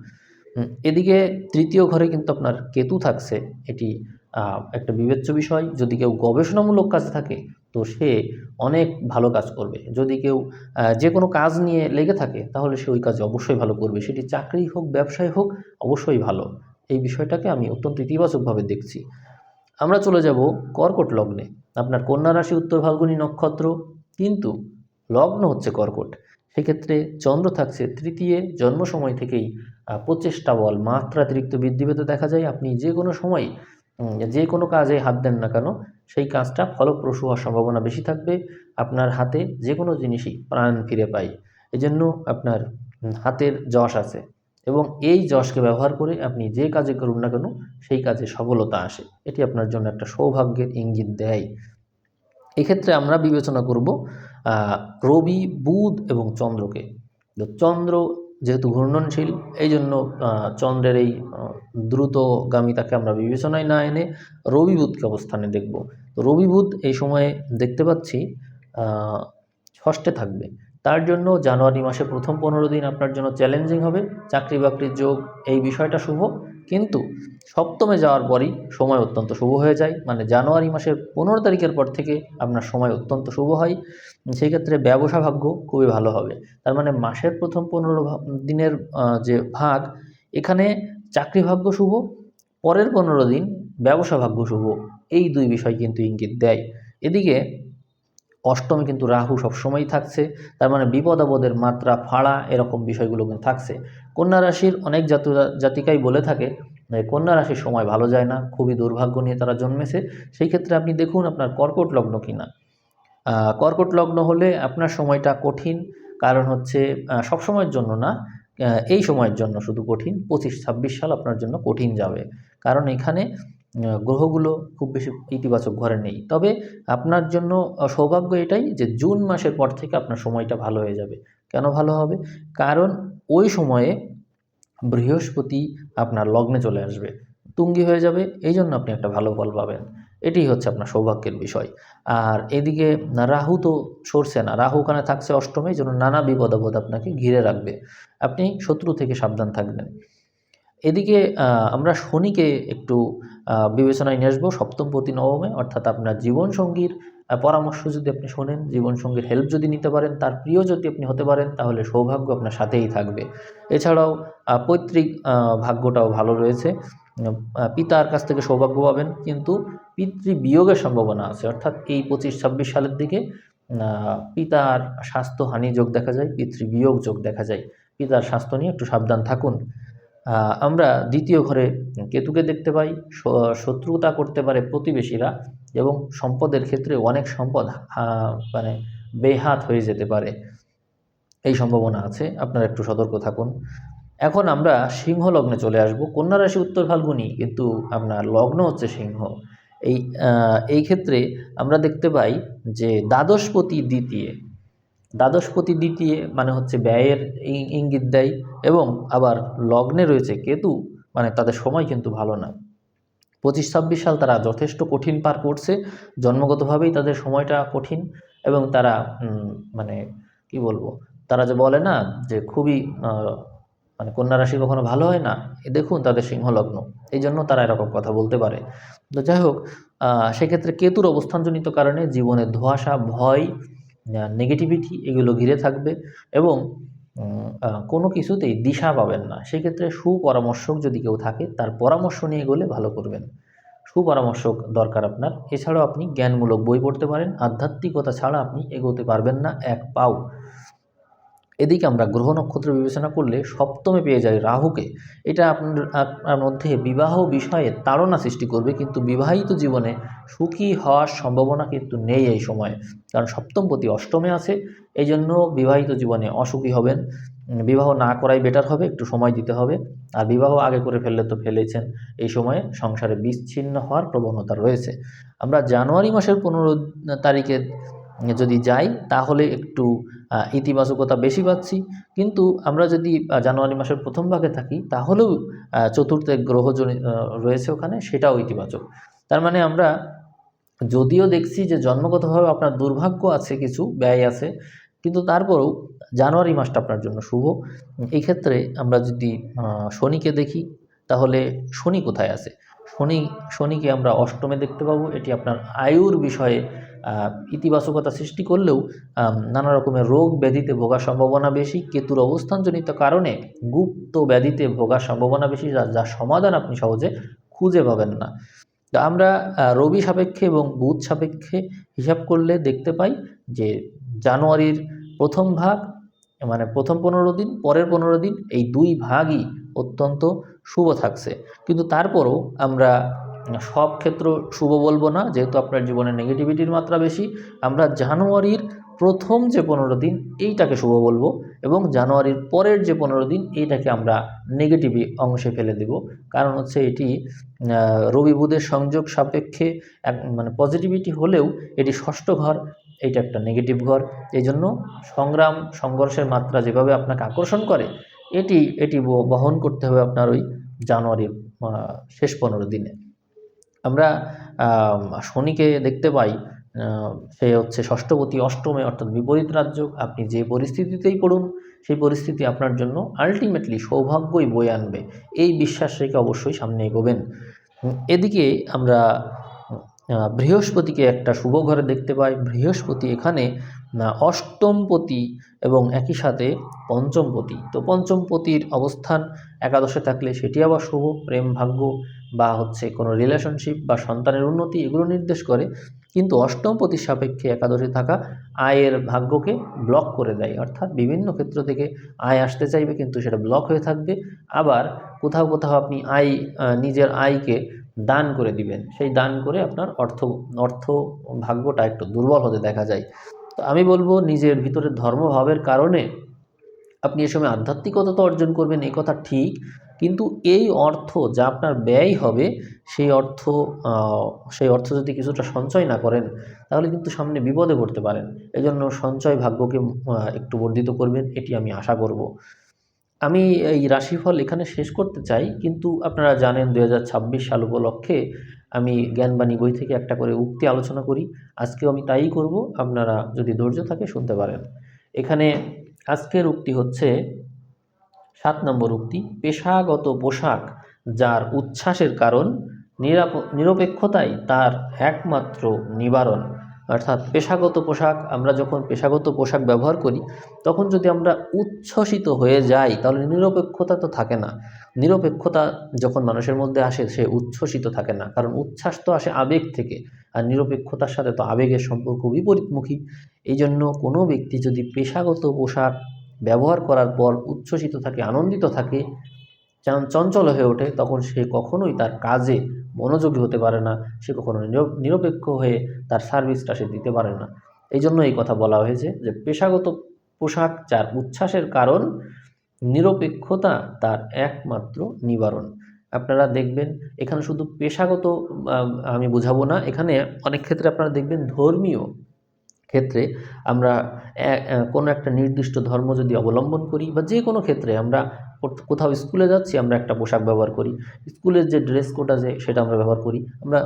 এদিকে তৃতীয় ঘরে কিন্তু আপনার কেতু থাকছে, এটি একটা বিবেচ্য বিষয়। যদি কেউ গবেষণামূলক কাজে থাকে তো সে অনেক ভালো কাজ করবে। যদি কেউ যে কোনো কাজ নিয়ে লেগে থাকে তাহলে সে ওই কাজে অবশ্যই ভালো করবে, সেটি চাকরি হোক ব্যবসায় হোক অবশ্যই ভালো। এই বিষয়টাকে আমি অত্যন্ত ইতিবাচকভাবে দেখছি। আমরা চলে যাব কর্কট লগ্নে। আপনার কন্যা রাশি উত্তর ফাল্গুনী নক্ষত্র, কিন্তু লগ্ন হচ্ছে কর্কট। সেক্ষেত্রে চন্দ্র থাকছে তৃতীয়, জন্ম সময় থেকেই প্রচেষ্টা বল মাত্রাতিরিক্ত বৃদ্ধি পেতে দেখা যায়। আপনি যে কোনো সময় যে কোনো কাজে হাত দেন না কেন সেই কাজটা ফলপ্রসূ হওয়ার সম্ভাবনা বেশি থাকবে। আপনার হাতে যে কোনো জিনিসই প্রাণ ফিরে পায়, এজন্য আপনার হাতের যশ আছে, এবং এই যশকে ব্যবহার করে আপনি যে কাজে করুন না কেন সেই কাজে সফলতা আসে। এটি আপনার জন্য একটা সৌভাগ্যের ইঙ্গিত দেয়। এক্ষেত্রে আমরা বিবেচনা করব রবি, বুধ এবং চন্দ্রকে। তো চন্দ্র যেহেতু ঘূর্ণনশীল, এই জন্য চন্দ্রের এই দ্রুতগামিতাকে আমরা বিবেচনায় না এনে রবি বুধকে অবস্থানে দেখব। তো রবি বুধ এই সময়ে দেখতে পাচ্ছি ষষ্ঠে থাকবে। তার জন্য জানুয়ারি মাসে প্রথম 15 দিন আপনার জন্য চ্যালেঞ্জিং হবে। চাকরি বাকরির যোগ, এই বিষয়টা শুভ, কিন্তু সপ্তমে যাওয়ার পরই সময় অত্যন্ত শুভ হয়ে যায়। মানে জানুয়ারি মাসের 15 তারিখের পর থেকে আপনার সময় অত্যন্ত শুভ হয়। সেই ক্ষেত্রে ব্যবসা ভাগ্য খুবই ভালো হবে। তার মানে মাসের প্রথম 15 দিনের যে ভাগ, এখানে চাকরি ভাগ্য শুভ, পরের 15 দিন ব্যবসা ভাগ্য শুভ। এই দুই বিষয় কিন্তু ইঙ্গিত দেয়। এদিকে অষ্টমে কিন্তু রাহু সবসময়ই থাকছে, তার মানে বিপদ আপদের মাত্রা ফাড়া এরকম বিষয়গুলো কিন্তু থাকছে। কন্যা রাশির অনেক জাতিকাই বলে থাকে কন্যা রাশির সময় ভালো যায় না, খুবই দুর্ভাগ্য নিয়ে তারা জন্মেছে। সেই ক্ষেত্রে আপনি দেখুন আপনার কর্কট লগ্ন কিনা। কর্কট লগ্ন হলে আপনার সময়টা কঠিন, কারণ হচ্ছে সব সময়ের জন্য না, এই সময়ের জন্য শুধু কঠিন। 25-26 সাল আপনার জন্য কঠিন যাবে, কারণ এখানে গ্রহগুলো খুব বেশি ইতিবাচক ঘরে নেই। তবে আপনার জন্য সৌভাগ্য এটাই যে জুন মাসের পর থেকে আপনার সময়টা ভালো হয়ে যাবে। কেন ভালো হবে? কারণ ওই সময়ে বৃহস্পতি আপনার লগ্নে চলে আসবে, তুঙ্গি হয়ে যাবে, এই জন্য আপনি একটা ভালো ফল পাবেন। এটি হচ্ছে আপনার সৌভাগ্যের বিষয়। আর এদিকে রাহু তো সরছে না, রাহু ওখানে থাকছে অষ্টমে, এই জন্য নানা বিপদ আপদ আপনাকে ঘিরে রাখবে, আপনি শত্রু থেকে সাবধান থাকবেন। এদিকে আমরা শনিকে একটু বিবেচনায় নিয়ে আসবো সপ্তমপতি নবমে, অর্থাৎ আপনার জীবনসঙ্গীর পরামর্শ যদি আপনি শোনেন, জীবনসঙ্গীর হেল্প যদি নিতে পারেন, তার প্রিয় যদি আপনি হতে পারেন, তাহলে সৌভাগ্য আপনার সাথেই থাকবে। এছাড়াও পৈতৃক ভাগ্যটাও ভালো রয়েছে। পিতার কাছ থেকে সৌভাগ্য পাবেন, কিন্তু পিতৃবিয়োগের সম্ভাবনা আছে, অর্থাৎ এই 25-26 সালের দিকে পিতার স্বাস্থ্যহানি যোগ দেখা যায়, পিতৃবিয়োগ যোগ দেখা যায়। পিতার স্বাস্থ্য নিয়ে একটু সাবধান থাকুন। আমরা দ্বিতীয় ঘরে কেতুকে দেখতে পাই। শত্রুতা করতে পারে প্রতিবেশীরা, এবং সম্পদের ক্ষেত্রে অনেক সম্পদ মানে বেহাত হয়ে যেতে পারে, এই সম্ভাবনা আছে। আপনারা একটু সতর্ক থাকুন। এখন আমরা সিংহ লগ্নে চলে আসব। কন্যা রাশি উত্তর ফাল্গুনী, কিন্তু আপনার লগ্ন হচ্ছে সিংহ। এই ক্ষেত্রে আমরা দেখতে পাই যে দ্বাদশপতি দ্বিতীয় মানে হচ্ছে ব্যয়ের ইঙ্গিত দেয়, এবং আবার লগ্নে রয়েছে কেতু, মানে তাদের সময় কিন্তু ভালো না। 25-26 সাল তারা যথেষ্ট কঠিন পার করছে, জন্মগতভাবেই তাদের সময়টা কঠিন, এবং তারা মানে কি বলবো, তারা যে বলে না যে খুবই মানে কন্যা রাশি কখনো ভালো হয় না, দেখুন তাদের সিংহলগ্ন, এই জন্য তারা এরকম কথা বলতে পারে। তো যাই হোক, সেক্ষেত্রে কেতুর অবস্থানজনিত কারণে জীবনে ধোঁয়াশা, ভয়, নেগেটিভিটি এগুলো ঘিরে থাকবে, এবং কোনো কিছুতেই দিশা পাবেন না। সেক্ষেত্রে সুপরামর্শক যদি কেউ থাকে তার পরামর্শ নিয়ে এগোলে ভালো করবেন। সুপরামর্শক দরকার আপনার। এছাড়াও আপনি জ্ঞানমূলক বই পড়তে পারেন, আধ্যাত্মিকতা ছাড়া আপনি এগোতে পারবেন না এক পাও। এদিকে আমরা গ্রহ নক্ষত্র বিবেচনা করলে সপ্তমে পেয়ে যাই রাহুকে। এটা আপনার মধ্যে বিবাহ বিষয়ে তাড়না সৃষ্টি করবে, কিন্তু বিবাহিত জীবনে সুখী হওয়ার সম্ভাবনা কিন্তু নেই এই সময়ে, কারণ সপ্তমপতি অষ্টমে আছে। এই জন্য বিবাহিত জীবনে অসুখী হবেন। বিবাহ না করাই বেটার হবে, একটু সময় দিতে হবে। আর বিবাহ আগে করে ফেললে তো ফেলেছেন, এই সময়ে সংসারে বিচ্ছিন্ন হওয়ার প্রবণতা রয়েছে। আমরা জানুয়ারি মাসের 15 তারিখে যদি যাই তাহলে একটু ইতিবাচকতা বেশি পাচ্ছি, কিন্তু আমরা যদি জানুয়ারি মাসের প্রথম ভাগে থাকি তাহলেও চতুর্থে গ্রহ রয়েছে ওখানে, সেটাও ইতিবাচক। তার মানে আমরা যদিও দেখছি যে জন্মগতভাবে আপনার দুর্ভাগ্য আছে, কিছু ব্যয় আছে, কিন্তু তারপরেও জানুয়ারি মাসটা আপনার জন্য শুভ। এই ক্ষেত্রে আমরা যদি শনিকে দেখি, তাহলে শনি কোথায় আছে? শনি শনিকে আমরা অষ্টমে দেখতে পাবো। এটি আপনার আয়ুর বিষয়ে ইতিবাচকতা সৃষ্টি করলেও নানা রকমের রোগ ব্যাধিতে ভোগার সম্ভাবনা বেশি। কেতুর অবস্থানজনিত কারণে গুপ্ত ব্যাধিতে ভোগার সম্ভাবনা বেশি, যার সমাধান আপনি সহজে খুঁজে পাবেন না। তো আমরা রবি সাপেক্ষে এবং বুধ সাপেক্ষে হিসাব করলে দেখতে পাই যে জানুয়ারির প্রথম ভাগ, মানে প্রথম 15 দিন, পরের 15 দিন, এই দুই ভাগই অত্যন্ত শুভ থাকছে। কিন্তু তারপরও আমরা সব ক্ষেত্র শুভ বলবো না, যেহেতু আপনার জীবনে নেগেটিভিটির মাত্রা বেশি। আমরা জানুয়ারির প্রথম যে 15 দিন এইটাকে শুভ বলবো, এবং জানুয়ারির পরের যে 15 দিন এইটাকে আমরা নেগেটিভ অংশে ফেলে দেব। কারণ হচ্ছে এটি রবি বুধের সংযোগ সাপেক্ষে মানে পজিটিভিটি হলেও এটি ষষ্ঠ ঘর, এইটা একটা নেগেটিভ ঘর। এই জন্য সংগ্রাম সংঘর্ষের মাত্রা যেভাবে আপনাকে আকর্ষণ করে, এটি এটি বহন করতে হবে আপনার ওই জানুয়ারির শেষ 15 দিনে। আমরা শনিকে দেখতে পাই, সে হচ্ছে ষষ্ঠপতি অষ্টমে, অর্থাৎ বিপরীত রাজ্য। আপনি যে পরিস্থিতিতেই পড়ুন, সেই পরিস্থিতি আপনার জন্য আলটিমেটলি সৌভাগ্যই বয়ে আনবে, এই বিশ্বাস রেখে অবশ্যই সামনে এগোবেন। এদিকে আমরা বৃহস্পতিকে একটা শুভ ঘরে দেখতে পাই। বৃহস্পতি এখানে অষ্টমপতি এবং একই সাথে পঞ্চমপতি। তো পঞ্চমপতির অবস্থান একাদশে থাকলে সেটি আবার শুভ, প্রেম ভাগ্য বা হচ্ছে কোনো রিলেশনশিপ বা সন্তানের উন্নতি এগুলো নির্দেশ করে। কিন্তু অষ্টমপতির সাপেক্ষে একাদশে থাকা আয়ের ভাগ্যকে ব্লক করে দেয়, অর্থাৎ বিভিন্ন ক্ষেত্র থেকে আয় আসতে চাইবে কিন্তু সেটা ব্লক হয়ে থাকবে। আবার কোথাও কোথাও আপনি নিজের আয়কে দান করে দিবেন, সেই দান করে আপনার অর্থ ভাগ্যটা একটু দুর্বল হতে দেখা যায়। তো আমি বলবো, নিজের ভিতরে ধর্মভাবের কারণে আপনি এ সময় আধ্যাত্মিকতা অর্জন করবেন, এই কথা ঠিক, কিন্তু এই অর্থ যা আপনার ব্যয় হবে, সেই অর্থ যদি কিছুটা সঞ্চয় না করেন, তাহলে কিন্তু সামনে বিপদে পড়তে পারেন। এজন্য সঞ্চয় ভাগ্যকে একটু বর্ধিত করবেন, এটি আমি আশা করব। আমি এই রাশিফল এখানে শেষ করতে চাই, কিন্তু আপনারা জানেন 2026 সাল উপলক্ষে আমি জ্ঞানবাণী বই থেকে একটা করে উক্তি আলোচনা করি। আজকেও আমি তাই করব, আপনারা যদি ধৈর্য থাকে শুনতে পারেন। এখানে আজকের উক্তি হচ্ছে 7 নম্বর উক্তি, পেশাগত পোশাক যার উচ্ছ্বাসের কারণ, নিরপেক্ষতাই তার একমাত্র নিবারণ। অর্থাৎ পেশাগত পোশাক, আমরা যখন পেশাগত পোশাক ব্যবহার করি, তখন যদি আমরা উচ্ছ্বসিত হয়ে যাই, তাহলে নিরপেক্ষতা তো থাকে না। নিরপেক্ষতা যখন মানুষের মধ্যে আসে, সে উচ্ছ্বসিত থাকে না, কারণ উচ্ছ্বাস তো আসে আবেগ থেকে, আর নিরপেক্ষতার সাথে তো আবেগের সম্পর্ক বিপরীতমুখী। এই জন্য কোনো ব্যক্তি যদি পেশাগত পোশাক ব্যবহার করার পর উচ্ছ্বসিত থাকে, আনন্দিত থাকে, চঞ্চল হয়ে ওঠে, তখন সে কখনোই তার কাজে মনোযোগী হতে পারে না, সে কখনো নিরপেক্ষ হয়ে তার সার্ভিসটা সে দিতে পারে না। এই জন্য এই কথা বলা হয়েছে যে পেশাগত পোশাক যার উচ্ছ্বাসের কারণ, নিরপেক্ষতা তার একমাত্র নিবারণ। আপনারা দেখবেন এখানে শুধু পেশাগত আমি বুঝাবো না, এখানে অনেক ক্ষেত্রে আপনারা দেখবেন ধর্মীয় ক্ষেত্রে আমরা কোনো একটা নির্দিষ্ট ধর্ম যদি অবলম্বন করি, বা যে কোনো ক্ষেত্রে আমরা কোথাও স্কুলে যাচ্ছি, আমরা একটা পোশাক ব্যবহার করি, স্কুলের যে ড্রেস কোড আছে সেটা আমরা ব্যবহার করি, আমরা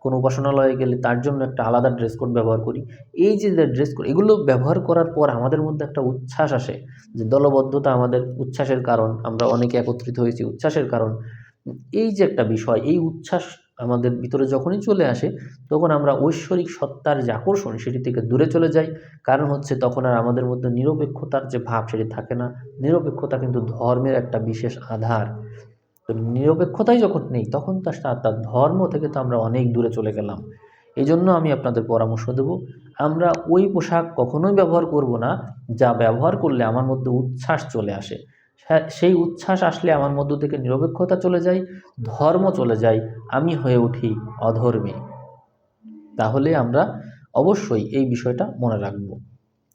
কোনো উপাসনালয়ে গেলে তার জন্য একটা আলাদা ড্রেস কোড ব্যবহার করি। এই যে ড্রেস কোড, এগুলো ব্যবহার করার পর আমাদের মধ্যে একটা উচ্ছ্বাস আসে, যে দলবদ্ধতা আমাদের উচ্ছ্বাসের কারণ, আমরা অনেকে একত্রিত হয়েছি উচ্ছ্বাসের কারণ। এই যে একটা বিষয়, এই উচ্ছ্বাস আমাদের ভিতরে যখনই চলে আসে, তখন আমরা ঐশ্বরিক সত্তার যে আকর্ষণ সেটি থেকে দূরে চলে যাই। কারণ হচ্ছে তখন আর আমাদের মধ্যে নিরপেক্ষতার যে ভাব সেটি থাকে না। নিরপেক্ষতা কিন্তু ধর্মের একটা বিশেষ আধার। তো নিরপেক্ষতাই যখন নেই, তখন তার ধর্ম থেকে তো আমরা অনেক দূরে চলে গেলাম। এই জন্য আমি আপনাদের পরামর্শ দেব, আমরা ওই পোশাক কখনোই ব্যবহার করব না যা ব্যবহার করলে আমার মধ্যে উচ্ছ্বাস চলে আসে। সেই উচ্ছ্বাস আসলে আমার মধ্য থেকে নিরপেক্ষতা চলে যায়, ধর্ম চলে যায়, আমি হয়ে উঠি অধর্মী। তাহলে আমরা অবশ্যই এই বিষয়টা মনে রাখব।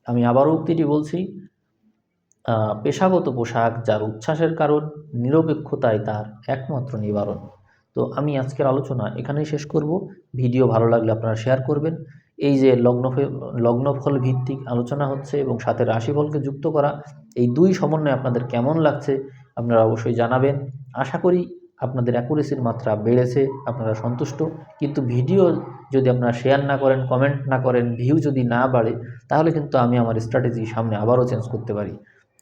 আমি আবারও উক্তিটি বলছি, পেশাগত পোশাক যার উচ্ছ্বাসের কারণ, নিরপেক্ষতাই তার একমাত্র নিবারণ। তো আমি আজকের আলোচনা এখানেই শেষ করব। ভিডিও ভালো লাগলে আপনারা শেয়ার করবেন। এই যে লগ্নফল ভিত্তিক আলোচনা হচ্ছে এবং সাথে রাশিফলকে যুক্ত করা, এই দুই সমন্বয় আপনাদের কেমন লাগছে আপনারা অবশ্যই জানাবেন। আশা করি আপনাদের অ্যাকুরেসির মাত্রা বেড়েছে, আপনারা সন্তুষ্ট। কিন্তু ভিডিও যদি আপনারা শেয়ার না করেন, কমেন্ট না করেন, ভিউ যদি না বাড়ে, তাহলে কিন্তু আমি আমার স্ট্র্যাটেজি সামনে আবারও চেঞ্জ করতে পারি।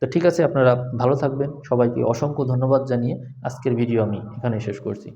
তো ঠিক আছে, আপনারা ভালো থাকবেন। সবাইকে অসংখ্য ধন্যবাদ জানিয়ে আজকের ভিডিও আমি এখানে শেষ করছি।